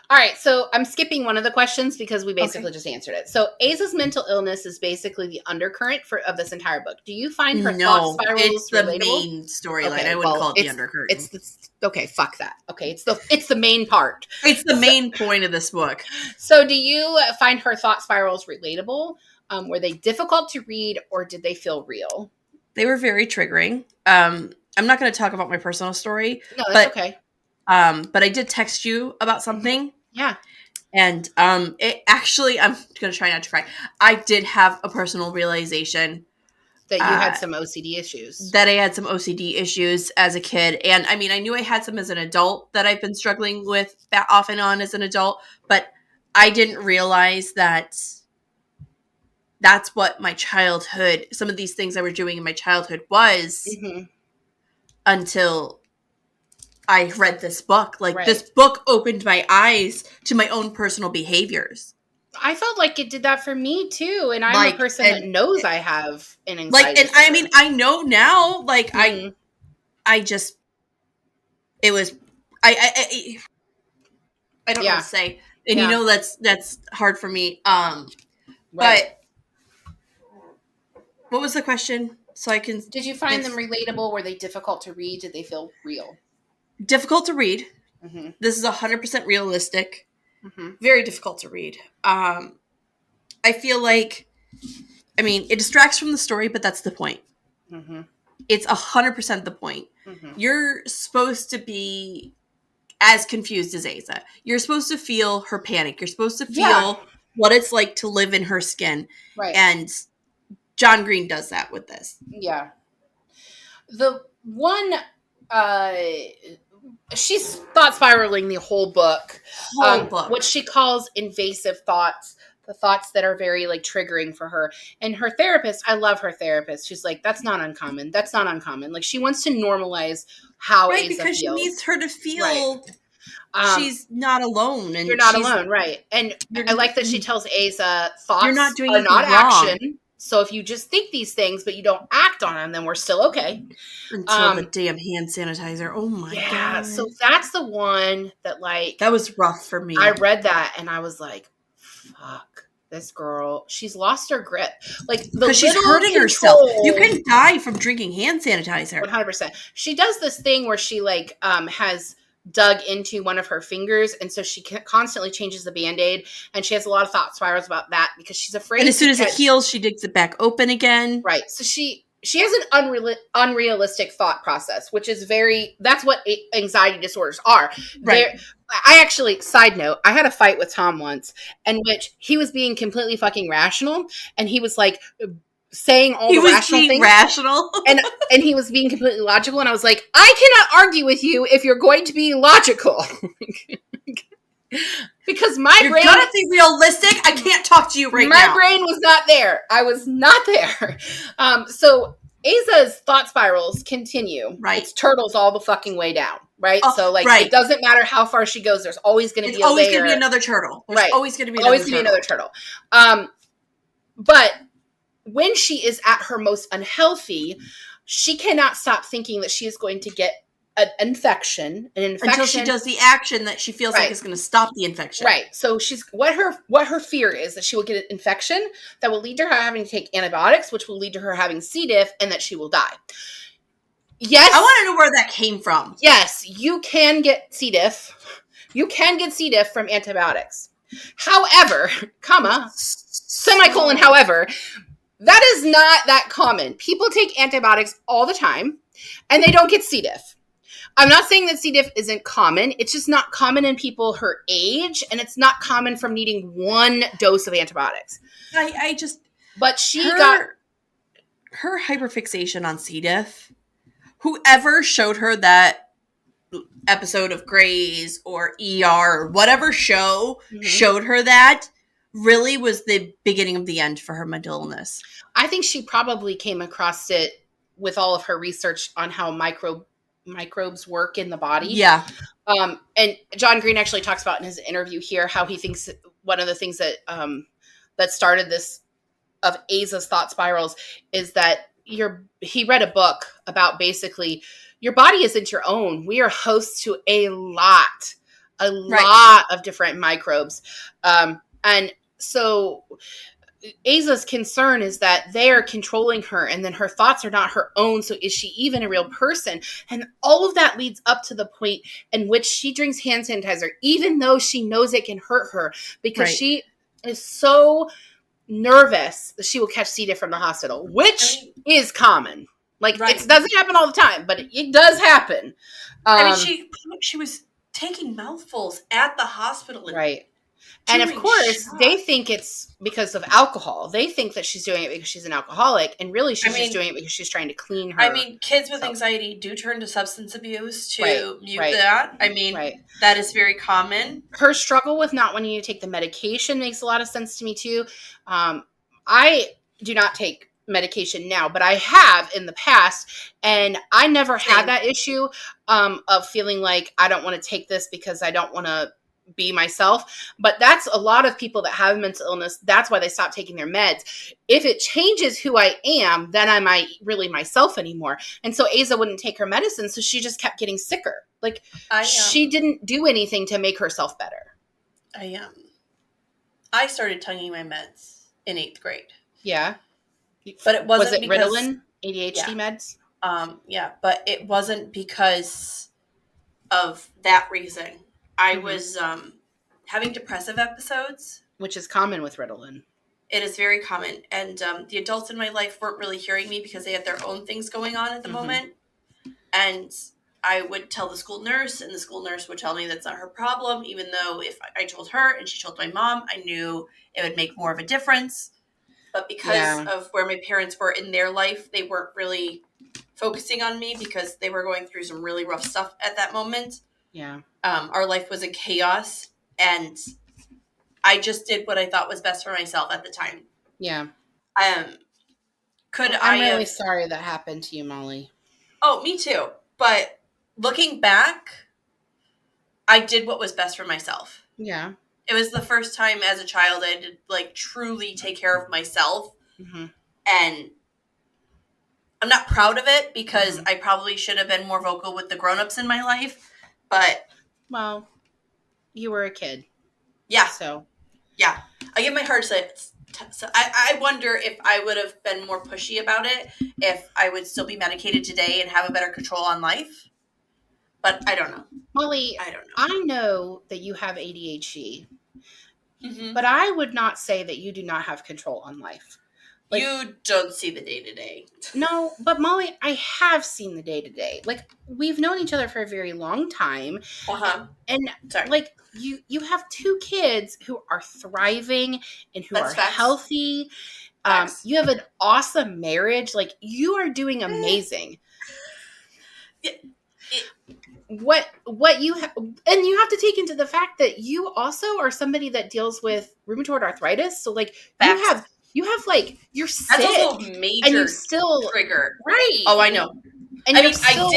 All right, so I'm skipping one of the questions because we basically just answered it. So Aza's mental illness is basically the undercurrent of this entire book. Do you find her thought spirals it's the main storyline. Okay, I wouldn't call it the undercurrent. Okay, fuck that. Okay, it's the main part. It's the main point of this book. So do you find her thought spirals relatable? Were they difficult to read or did they feel real? They were very triggering. I'm not going to talk about my personal story. No, that's okay. But I did text you about something. Yeah. And it actually, I'm going to try not to cry. I did have a personal realization. That you had some OCD issues. That I had some OCD issues as a kid. And I mean, I knew I had some as an adult that I've been struggling with off and on as an adult. But I didn't realize that that's what my childhood, some of these things I were doing in my childhood was until I read this book. This book opened my eyes to my own personal behaviors. I felt like it did that for me too. And I'm a person that knows I have an anxiety disorder. I mean, I know now, I just, it was, I don't know what to say. And that's hard for me. But what was the question? So I can. Did you find them relatable? Were they difficult to read? Did they feel real? Difficult to read. Mm-hmm. This is 100% realistic. Mm-hmm. Very difficult to read. I feel like, it distracts from the story, but that's the point. Mm-hmm. It's 100% the point. Mm-hmm. You're supposed to be as confused as Asa. You're supposed to feel her panic. You're supposed to feel what it's like to live in her skin. Right. And John Green does that with this. Yeah. The one, she's thought spiraling the whole book. What she calls invasive thoughts, the thoughts that are very triggering for her. And her therapist, I love her therapist. She's like, that's not uncommon. That's not uncommon. She wants to normalize how Asa because feels. She needs her to feel she's not alone. And you're not alone, right. And I like that she tells Asa thoughts you're not doing are not wrong. Action. So if you just think these things, but you don't act on them, then we're still okay. Until the damn hand sanitizer. Oh my God. Yeah. So that's the one that that was rough for me. I read that and I was like, fuck, this girl, she's lost her grip. Because she's hurting herself. You can die from drinking hand sanitizer. 100%. She does this thing where she has dug into one of her fingers, and so she constantly changes the Band-Aid, and she has a lot of thought spirals about that because she's afraid. And as soon as it heals, she digs it back open again. Right. So she has an unrealistic thought process, which is that's what anxiety disorders are. Right. I actually, side note, I had a fight with Tom once in which he was being completely fucking rational, and he was saying all the rational things. Rational. and he was being completely logical, and I was like, I cannot argue with you if you're going to be logical. Because you're brain... You're gonna be realistic? I can't talk to you now. My brain was not there. I was not there. So Asa's thought spirals continue. Right. It's turtles all the fucking way down. Right? It doesn't matter how far she goes, there's always going to be a layer. Always going to be another turtle. There's always going to be another turtle. But when she is at her most unhealthy, she cannot stop thinking that she is going to get an infection. Until she does the action that she feels like is going to stop the infection. Right. So what her fear is that she will get an infection that will lead to her having to take antibiotics, which will lead to her having C. diff, and that she will die. Yes. I want to know where that came from. Yes, you can get C. diff. You can get C. diff from antibiotics. However, semicolon, however, that is not that common. People take antibiotics all the time, and they don't get C. diff. I'm not saying that C. diff isn't common. It's just not common in people her age, and it's not common from needing one dose of antibiotics. But her hyperfixation on C. diff. Whoever showed her that episode of Grey's or ER or whatever show showed her that really was the beginning of the end for her mental illness. I think she probably came across it with all of her research on how microbes work in the body. Yeah. And John Green actually talks about in his interview here how he thinks one of the things that that started this of Aza's thought spirals is that he read a book about basically your body isn't your own. We are hosts to a lot of different microbes. And so Aza's concern is that they are controlling her and then her thoughts are not her own. So is she even a real person? And all of that leads up to the point in which she drinks hand sanitizer, even though she knows it can hurt her because she is so nervous that she will catch C. diff from the hospital, which is common. Like it doesn't happen all the time, but it does happen. She was taking mouthfuls at the hospital. And of course, they think it's because of alcohol. They think that she's doing it because she's an alcoholic, and really she's just doing it because she's trying to clean her. Kids with anxiety do turn to substance abuse to mute that. That is very common. Her struggle with not wanting to take the medication makes a lot of sense to me too. I do not take medication now, but I have in the past, and I never had that issue of feeling like I don't want to take this because I don't want to be myself. But that's a lot of people that have mental illness. That's why they stop taking their meds. If it changes who I am, then I'm not really myself anymore. And so Aza wouldn't take her medicine, so she just kept getting sicker. Like she didn't do anything to make herself better. I started tonguing my meds in 8th grade. Yeah. But it wasn't because Ritalin, ADHD meds? But it wasn't because of that reason. I was having depressive episodes. Which is common with Ritalin. It is very common. And the adults in my life weren't really hearing me because they had their own things going on at the moment. And I would tell the school nurse, and the school nurse would tell me that's not her problem, even though if I told her and she told my mom, I knew it would make more of a difference. But because of where my parents were in their life, they weren't really focusing on me because they were going through some really rough stuff at that moment. Yeah. Our life was in chaos, and I just did what I thought was best for myself at the time. Yeah. I'm really sorry that happened to you, Molly. Oh, me too. But looking back, I did what was best for myself. Yeah. It was the first time as a child I did truly take care of myself. And I'm not proud of it because I probably should have been more vocal with the grown-ups in my life. But well, you were a kid. Yeah. So yeah, I give my heart so I wonder if I would have been more pushy about it, if I would still be medicated today and have a better control on life. But I don't know. Molly, I don't know. I know that you have ADHD, but I would not say that you do not have control on life. You don't see the day-to-day. No, but Molly, I have seen the day-to-day. We've known each other for a very long time. And you have 2 kids who are thriving and who are healthy. You have an awesome marriage. You are doing amazing. What you have, and you have to take into the fact that you also are somebody that deals with rheumatoid arthritis. So you're sick. That's also a major and you still trigger. Right. Oh, I know. And you're still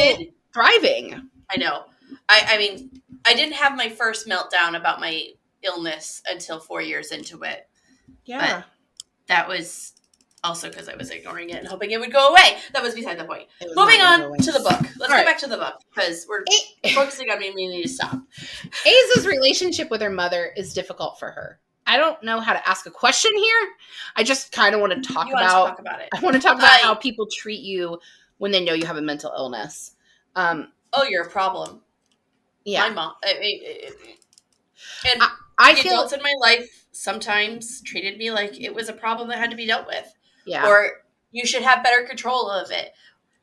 thriving. I know. I didn't have my first meltdown about my illness until 4 years into it. Yeah. But that was Also because I was ignoring it and hoping it would go away. That was beside the point. Moving on to the book. Let's go back to the book because we're focusing on me and we need to stop. Aza's relationship with her mother is difficult for her. I don't know how to ask a question here. I just kind of want to talk about it. I want to talk about how people treat you when they know you have a mental illness. You're a problem. Yeah. My mom. I feel adults in my life sometimes treated me like it was a problem that had to be dealt with. Yeah. Or you should have better control of it.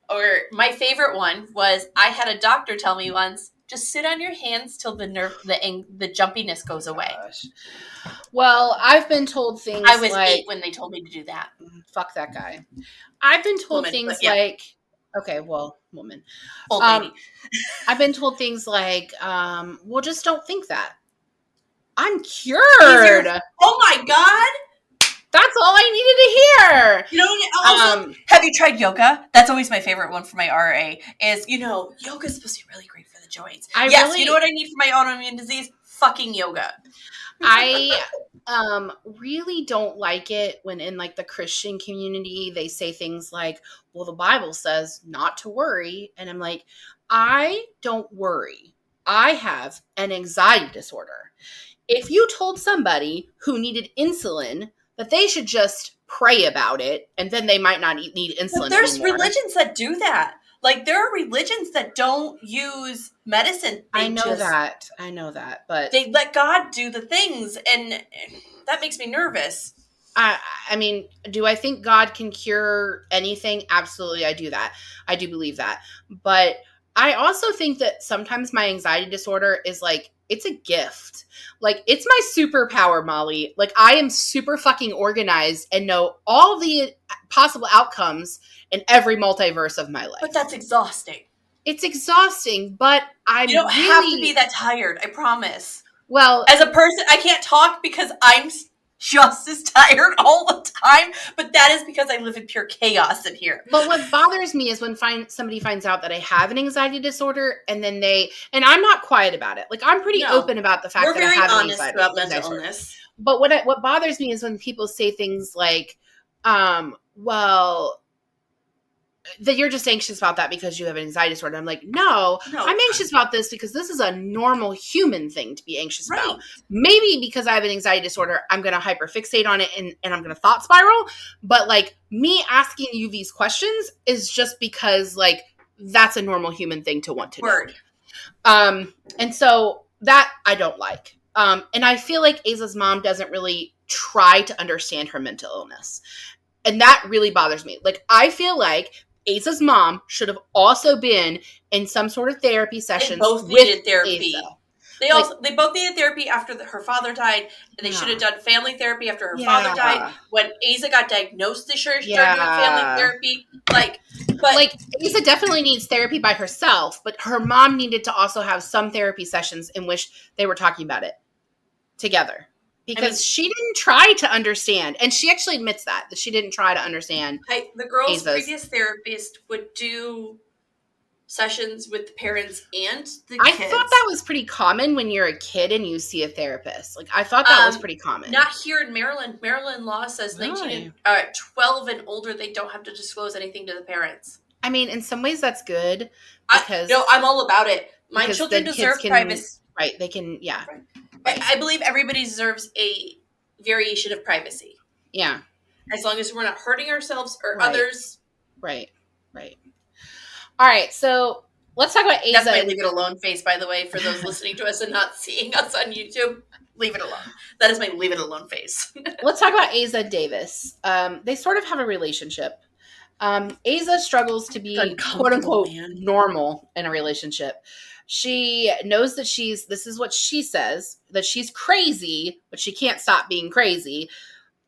Or my favorite one was I had a doctor tell me once, just sit on your hands till the jumpiness goes away. Gosh. Well, I've been told things I was 8 when they told me to do that. Fuck that guy. I've been told things like, okay, well, woman. Old lady. I've been told things like, well, just don't think that. I'm cured. Oh my God. That's all I needed to hear. You know, also, have you tried yoga? That's always my favorite one for my RA is, yoga is supposed to be really great for the joints. You know what I need for my autoimmune disease? Fucking yoga. I really don't like it when in like the Christian community, they say things like, well, the Bible says not to worry. And I'm like, I don't worry. I have an anxiety disorder. If you told somebody who needed insulin that they should just pray about it, and then they might not need insulin but there's anymore. Religions that do that. Like, there are religions that don't use medicine. I know that, but they let God do the things, and that makes me nervous. I mean, do I think God can cure anything? Absolutely, I do that. I do believe that. But I also think that sometimes my anxiety disorder is like, it's a gift. Like, it's my superpower, Molly. Like, I am super fucking organized and know all the possible outcomes in every multiverse of my life. But that's exhausting. It's exhausting, but you don't have to be that tired. I promise. Well, as a person, I can't talk because I'm just as tired all the time, but that is because I live in pure chaos in here. But what bothers me is when somebody finds out that I have an anxiety disorder, and then and I'm not quiet about it. Like, I'm pretty open about the fact that I have an anxiety about mental illness. But what bothers me is when people say things like, well, that you're just anxious about that because you have an anxiety disorder. I'm like, no, I'm anxious about this because this is a normal human thing to be anxious about. Maybe because I have an anxiety disorder, I'm going to hyperfixate on it and I'm going to thought spiral. But like, me asking you these questions is just because like, that's a normal human thing to want to know. And so that I don't like. And I feel like Aza's mom doesn't really try to understand her mental illness. And that really bothers me. Like, I feel like Aza's mom should have also been in some sort of therapy sessions. They both needed therapy. Aza. They both needed therapy after her father died, and they should have done family therapy after her father died. When Aza got diagnosed, they should have started doing family therapy. But Aza definitely needs therapy by herself, but her mom needed to also have some therapy sessions in which they were talking about it together. Because she didn't try to understand. And she actually admits that she didn't try to understand. The girl's previous therapist would do sessions with the parents and the kids. I thought that was pretty common when you're a kid and you see a therapist. Like, I thought that was pretty common. Not here in Maryland. Maryland law says 12 and older, they don't have to disclose anything to the parents. I mean, in some ways that's good. Because I'm all about it. My children deserve privacy. Right, they can, Right. I believe everybody deserves a variation of privacy. Yeah. As long as we're not hurting ourselves or others. Right. All right, so let's talk about Aza. That's my leave it alone face, by the way, for those listening to us and not seeing us on YouTube. Leave it alone. That is my leave it alone face. Let's talk about Aza Davis. They sort of have a relationship. Aza struggles to be quote unquote normal in a relationship. She knows that this is what she says, that she's crazy, but she can't stop being crazy.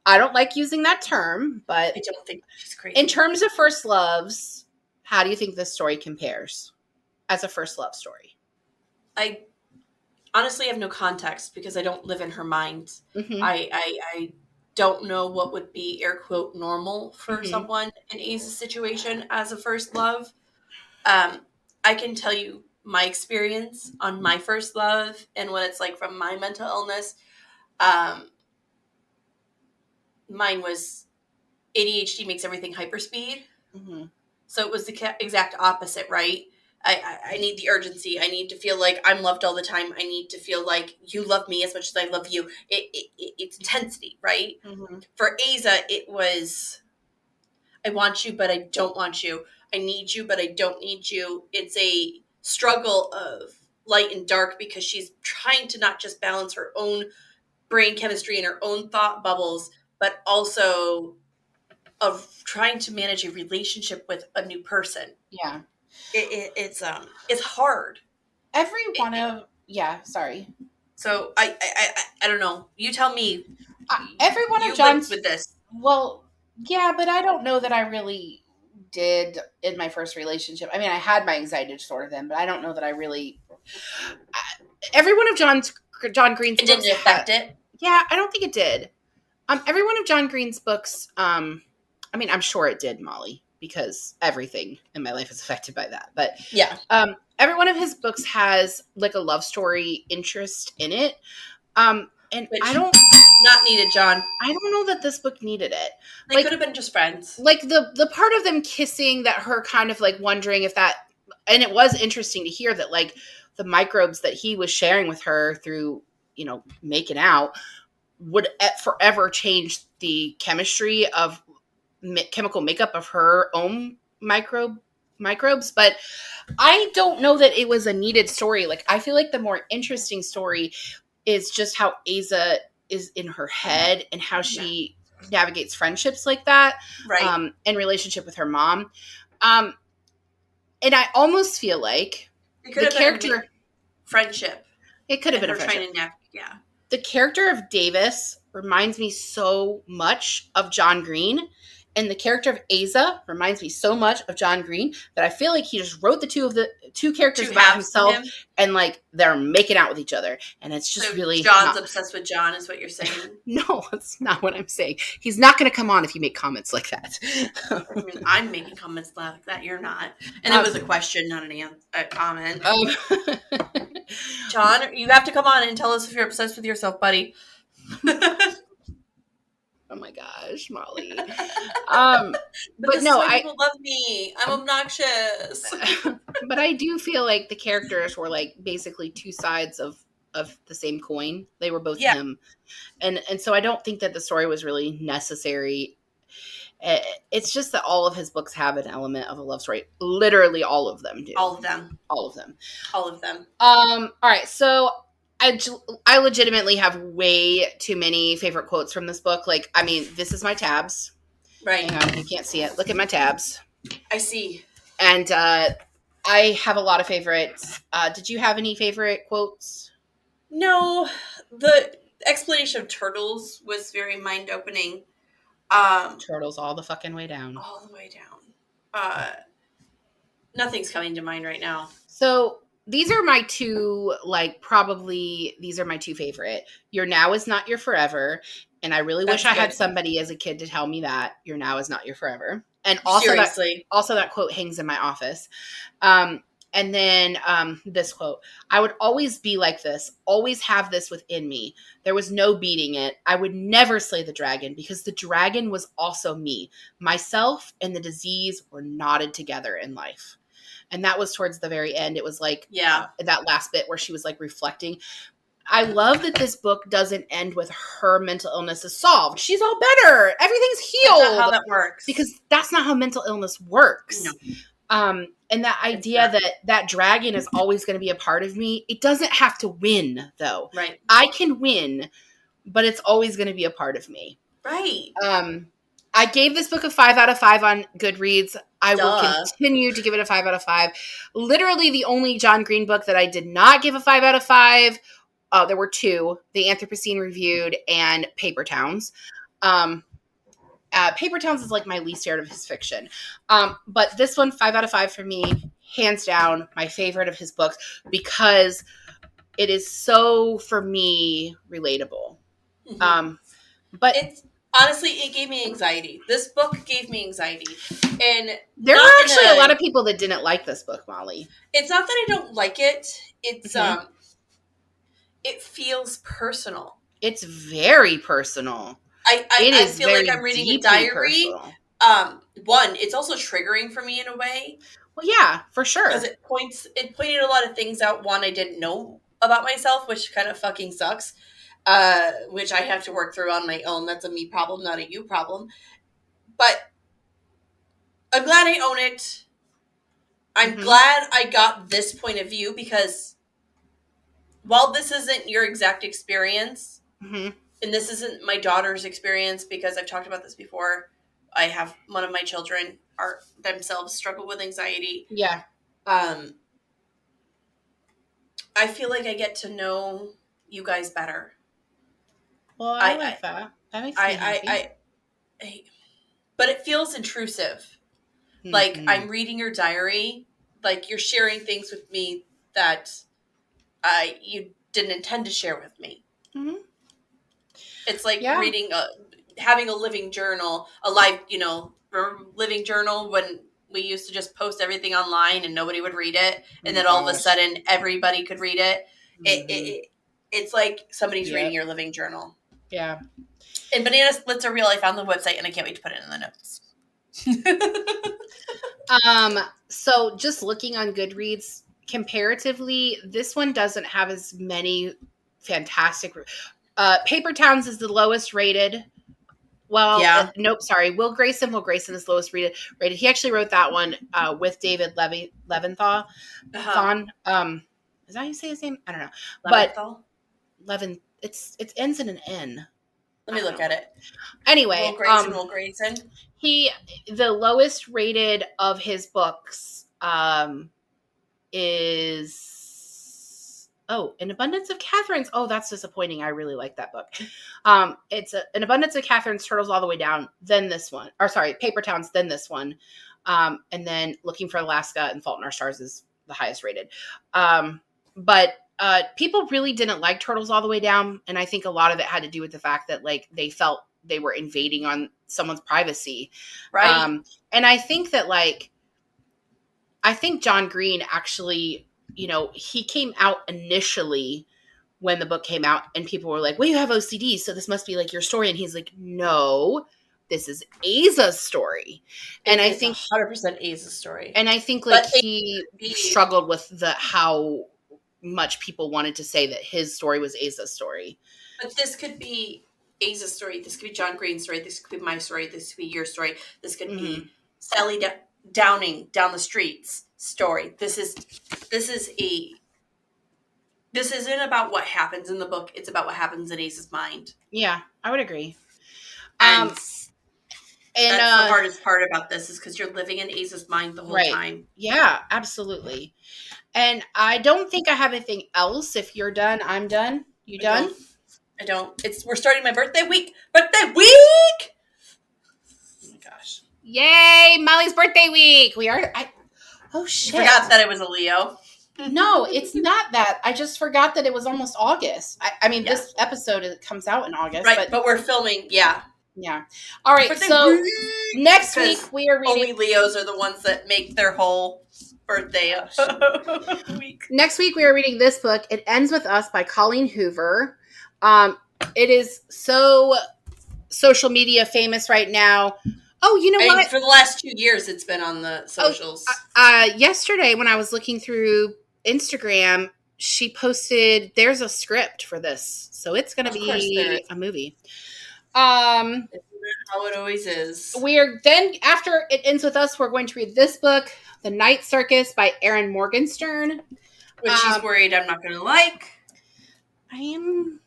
I don't like using that term, but I don't think she's crazy. In terms of first loves, how do you think this story compares as a first love story? I honestly have no context because I don't live in her mind. Mm-hmm. I don't know what would be air quote normal for someone in Aza's situation as a first love. I can tell you my experience on my first love and what it's like from my mental illness. Mine was ADHD makes everything hyperspeed. Mm-hmm. So it was the exact opposite, right? I need the urgency. I need to feel like I'm loved all the time. I need to feel like you love me as much as I love you. It's intensity, right? Mm-hmm. For Aza, it was, I want you, but I don't want you. I need you, but I don't need you. It's a struggle of light and dark because she's trying to not just balance her own brain chemistry and her own thought bubbles, but also of trying to manage a relationship with a new person. Yeah. It's hard. Every one of sorry. So I don't know. You tell me. Every one of John's with this. Well, yeah, but I don't know that I really did in my first relationship. I mean, I had my anxiety disorder then, but I don't know that I really. Every one of John Green's books didn't affect it. Yeah, I don't think it did. Every one of John Green's books. I mean, I'm sure it did, Molly, because everything in my life is affected by that. But yeah, every one of his books has like a love story interest in it. And which I don't not needed, John. I don't know that this book needed it. They could have been just friends. Like the part of them kissing, that her kind of like wondering if that, and it was interesting to hear that like the microbes that he was sharing with her through, making out would forever change the chemistry of chemical makeup of her own microbes. But I don't know that it was a needed story. Like, I feel like the more interesting story is just how Aza is in her head and how she navigates friendships like that, right? And relationship with her mom. And I almost feel like the character friendship. It could have been a friendship. The character of Davis reminds me so much of John Green. And the character of Aza reminds me so much of John Green that I feel like he just wrote the two characters about himself, and like they're making out with each other. And it's just really John's obsessed with John is what you're saying. No, that's not what I'm saying. He's not going to come on if you make comments like that. I mean, I'm making comments like that. You're not. And it was a question, not a comment. John, you have to come on and tell us if you're obsessed with yourself, buddy. Oh my gosh, Molly. but no, people love me. I'm obnoxious. But I do feel like the characters were like basically two sides of the same coin. They were both him. And so I don't think that the story was really necessary. It's just that all of his books have an element of a love story. Literally all of them do. All of them. All right, so I legitimately have way too many favorite quotes from this book. Like, I mean, this is my tabs. Right. Hang on, you can't see it. Look at my tabs. I see. And I have a lot of favorites. Did you have any favorite quotes? No. The explanation of turtles was very mind-opening. Turtles all the fucking way down. All the way down. Nothing's coming to mind right now. So these are my two, these are my two favorite. Your now is not your forever. And I really wish I had somebody as a kid to tell me that your now is not your forever. And also that quote hangs in my office. And then this quote, I would always be like this, always have this within me. There was no beating it. I would never slay the dragon because the dragon was also me. Myself and the disease were knotted together in life. And that was towards the very end. It was like that last bit where she was like reflecting. I love that this book doesn't end with her mental illness is solved. She's all better. Everything's healed. That's not how that works. Because that's not how mental illness works. No. And that idea that dragon is always going to be a part of me, it doesn't have to win, though. Right. I can win, but it's always going to be a part of me. Right. I gave this book a 5 out of 5 on Goodreads. I will continue to give it a 5 out of 5. Literally the only John Green book that I did not give a 5 out of 5, there were two, The Anthropocene Reviewed and Paper Towns. Paper Towns is like my least favorite of his fiction. But this one, 5 out of 5 for me, hands down, my favorite of his books because it is so, for me, relatable. Mm-hmm. But it's honestly, it gave me anxiety. This book gave me anxiety. And there were actually a lot of people that didn't like this book, Molly. It's not that I don't like it. It's it feels personal. It's very personal. I feel like I'm reading a diary. One, it's also triggering for me in a way. Well, yeah, for sure. Because it pointed a lot of things out. One, I didn't know about myself, which kind of fucking sucks. Which I have to work through on my own. That's a me problem, not a you problem. But I'm glad I own it. I'm glad I got this point of view, because while this isn't your exact experience, and this isn't my daughter's experience, because I've talked about this before, I have one of my children are themselves struggle with anxiety. Yeah. I feel like I get to know you guys better. Well, I like that. That makes me happy. But it feels intrusive. Like, I'm reading your diary, like you're sharing things with me that you didn't intend to share with me. It's like reading, having a living journal, a live, living journal when we used to just post everything online and nobody would read it, and then all of a sudden everybody could read it. It's like somebody's reading your living journal. Yeah. And Banana Splits are real. I found the website and I can't wait to put it in the notes. So just looking on Goodreads, comparatively, this one doesn't have as many fantastic. Paper Towns is the lowest rated. Well, nope, sorry. Will Grayson is lowest rated. He actually wrote that one with David Leventhal. Thon. Is that how you say his name? I don't know. Leventhal? It ends in an N. Let me look at it. Anyway, Will Grayson. The lowest rated of his books is An Abundance of Catherine's. Oh, that's disappointing. I really like that book. It's An Abundance of Catherine's, Turtles All the Way Down, then this one. Or sorry, Paper Towns, then this one. And then Looking for Alaska and Fault in Our Stars is the highest rated. But people really didn't like Turtles All the Way Down, and I think a lot of it had to do with the fact that like they felt they were invading on someone's privacy. Right. And I think that I think John Green actually, he came out initially when the book came out and people were like, well, you have OCD, so this must be like your story. And he's like, no, this is Aza's story. And I think 100% Aza's story. And I think he struggled with how much people wanted to say that his story was Aza's story. But this could be Aza's story. This could be John Green's story. This could be my story. This could be your story. This could be Sally Downing down the streets story. This isn't about what happens in the book. It's about what happens in Aza's mind. Yeah, I would agree. And that's the hardest part about this, is because you're living in Aza's mind the whole time. Yeah, absolutely. And I don't think I have anything else. If you're done, I'm done. You done? I don't. We're starting my birthday week. Birthday week! Oh my gosh. Yay! Molly's birthday week. We are. Oh shit! I forgot that it was a Leo. No, it's not that. I just forgot that it was almost August. I mean, this episode comes out in August, right? But we're filming. Yeah. All right. So next week we are reading. Only Leos are the ones that make their whole birthday week. Next week we are reading this book. It Ends With Us by Colleen Hoover. It is so social media famous right now. Oh, you know what? For the last 2 years, it's been on the socials. Yesterday, when I was looking through Instagram, she posted, there's a script for this. So it's going to be a movie. Isn't that how it always is? After It Ends With Us, we're going to read this book, The Night Circus by Erin Morgenstern. Which she's worried I'm not going to like. I am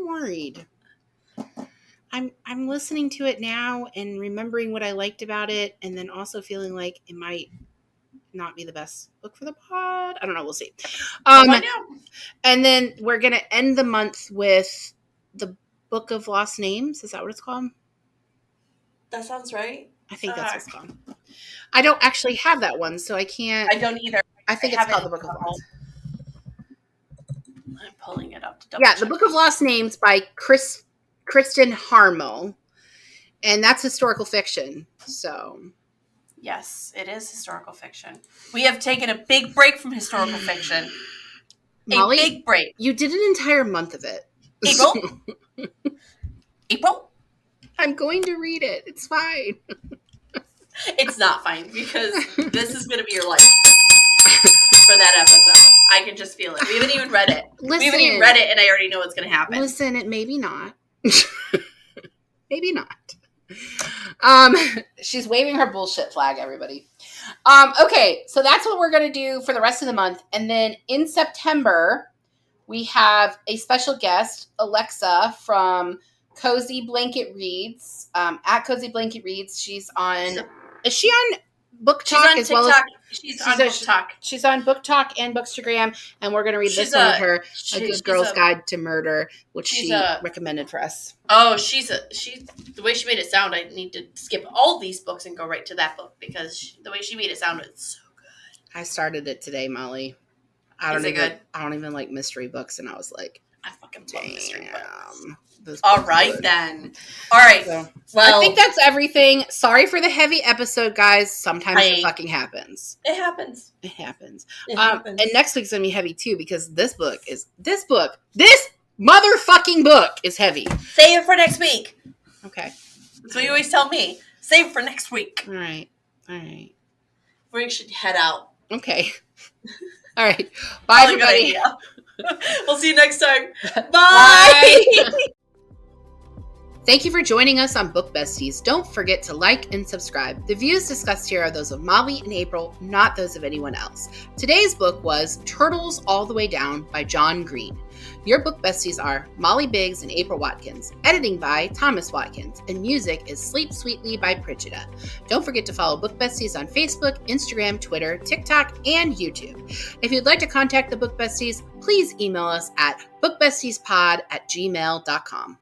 worried. I'm listening to it now and remembering what I liked about it, and then also feeling like it might not be the best book for the pod. I don't know. We'll see. And then we're going to end the month with the Book of Lost Names. Is that what it's called? That sounds right. I think that's what it's called. I don't actually have that one, so I can't. I don't either. I think it's called The Book of Lost. I'm pulling it up to double check. The Book of Lost Names by Kristen Harmel, and that's historical fiction. So, yes, it is historical fiction. We have taken a big break from historical fiction. Molly, a big break. You did an entire month of it. April. April? I'm going to read it. It's fine. It's not fine because this is going to be your life for that episode. I can just feel it. We haven't even read it. Listen, we haven't even read it, and I already know what's going to happen. Listen, it maybe not. Maybe not. She's waving her bullshit flag, everybody. Okay, so that's what we're going to do for the rest of the month. And then in September, we have a special guest, Alexa from Cozy Blanket Reads, at Cozy Blanket Reads. She's on, is she on Book Talk she's on as TikTok. well as she's on Book Talk. She's on Book Talk and Bookstagram, and we're going to read this one with her, A Good Girl's Guide to Murder, which she recommended for us. Oh, she's the way she made it sound, I need to skip all these books and go right to that book because the way she made it sound, it's so good. I started it today, Molly. I don't even like mystery books, and I was like, I fucking love mystery books. All right, then. All right. So, well, I think that's everything. Sorry for the heavy episode, guys. Sometimes it fucking happens. It happens. And next week's going to be heavy, too, because this motherfucking book is heavy. Save it for next week. Okay. That's what you always tell me. Save it for next week. All right. We should head out. Okay. All right. Bye, everybody. We'll see you next time. Bye. Thank you for joining us on Book Besties. Don't forget to like and subscribe. The views discussed here are those of Molly and April, not those of anyone else. Today's book was Turtles All the Way Down by John Green. Your Book Besties are Molly Biggs and April Watkins. Editing by Thomas Watkins. And music is Sleep Sweetly by Pritchida. Don't forget to follow Book Besties on Facebook, Instagram, Twitter, TikTok, and YouTube. If you'd like to contact the Book Besties, please email us at bookbestiespod@gmail.com.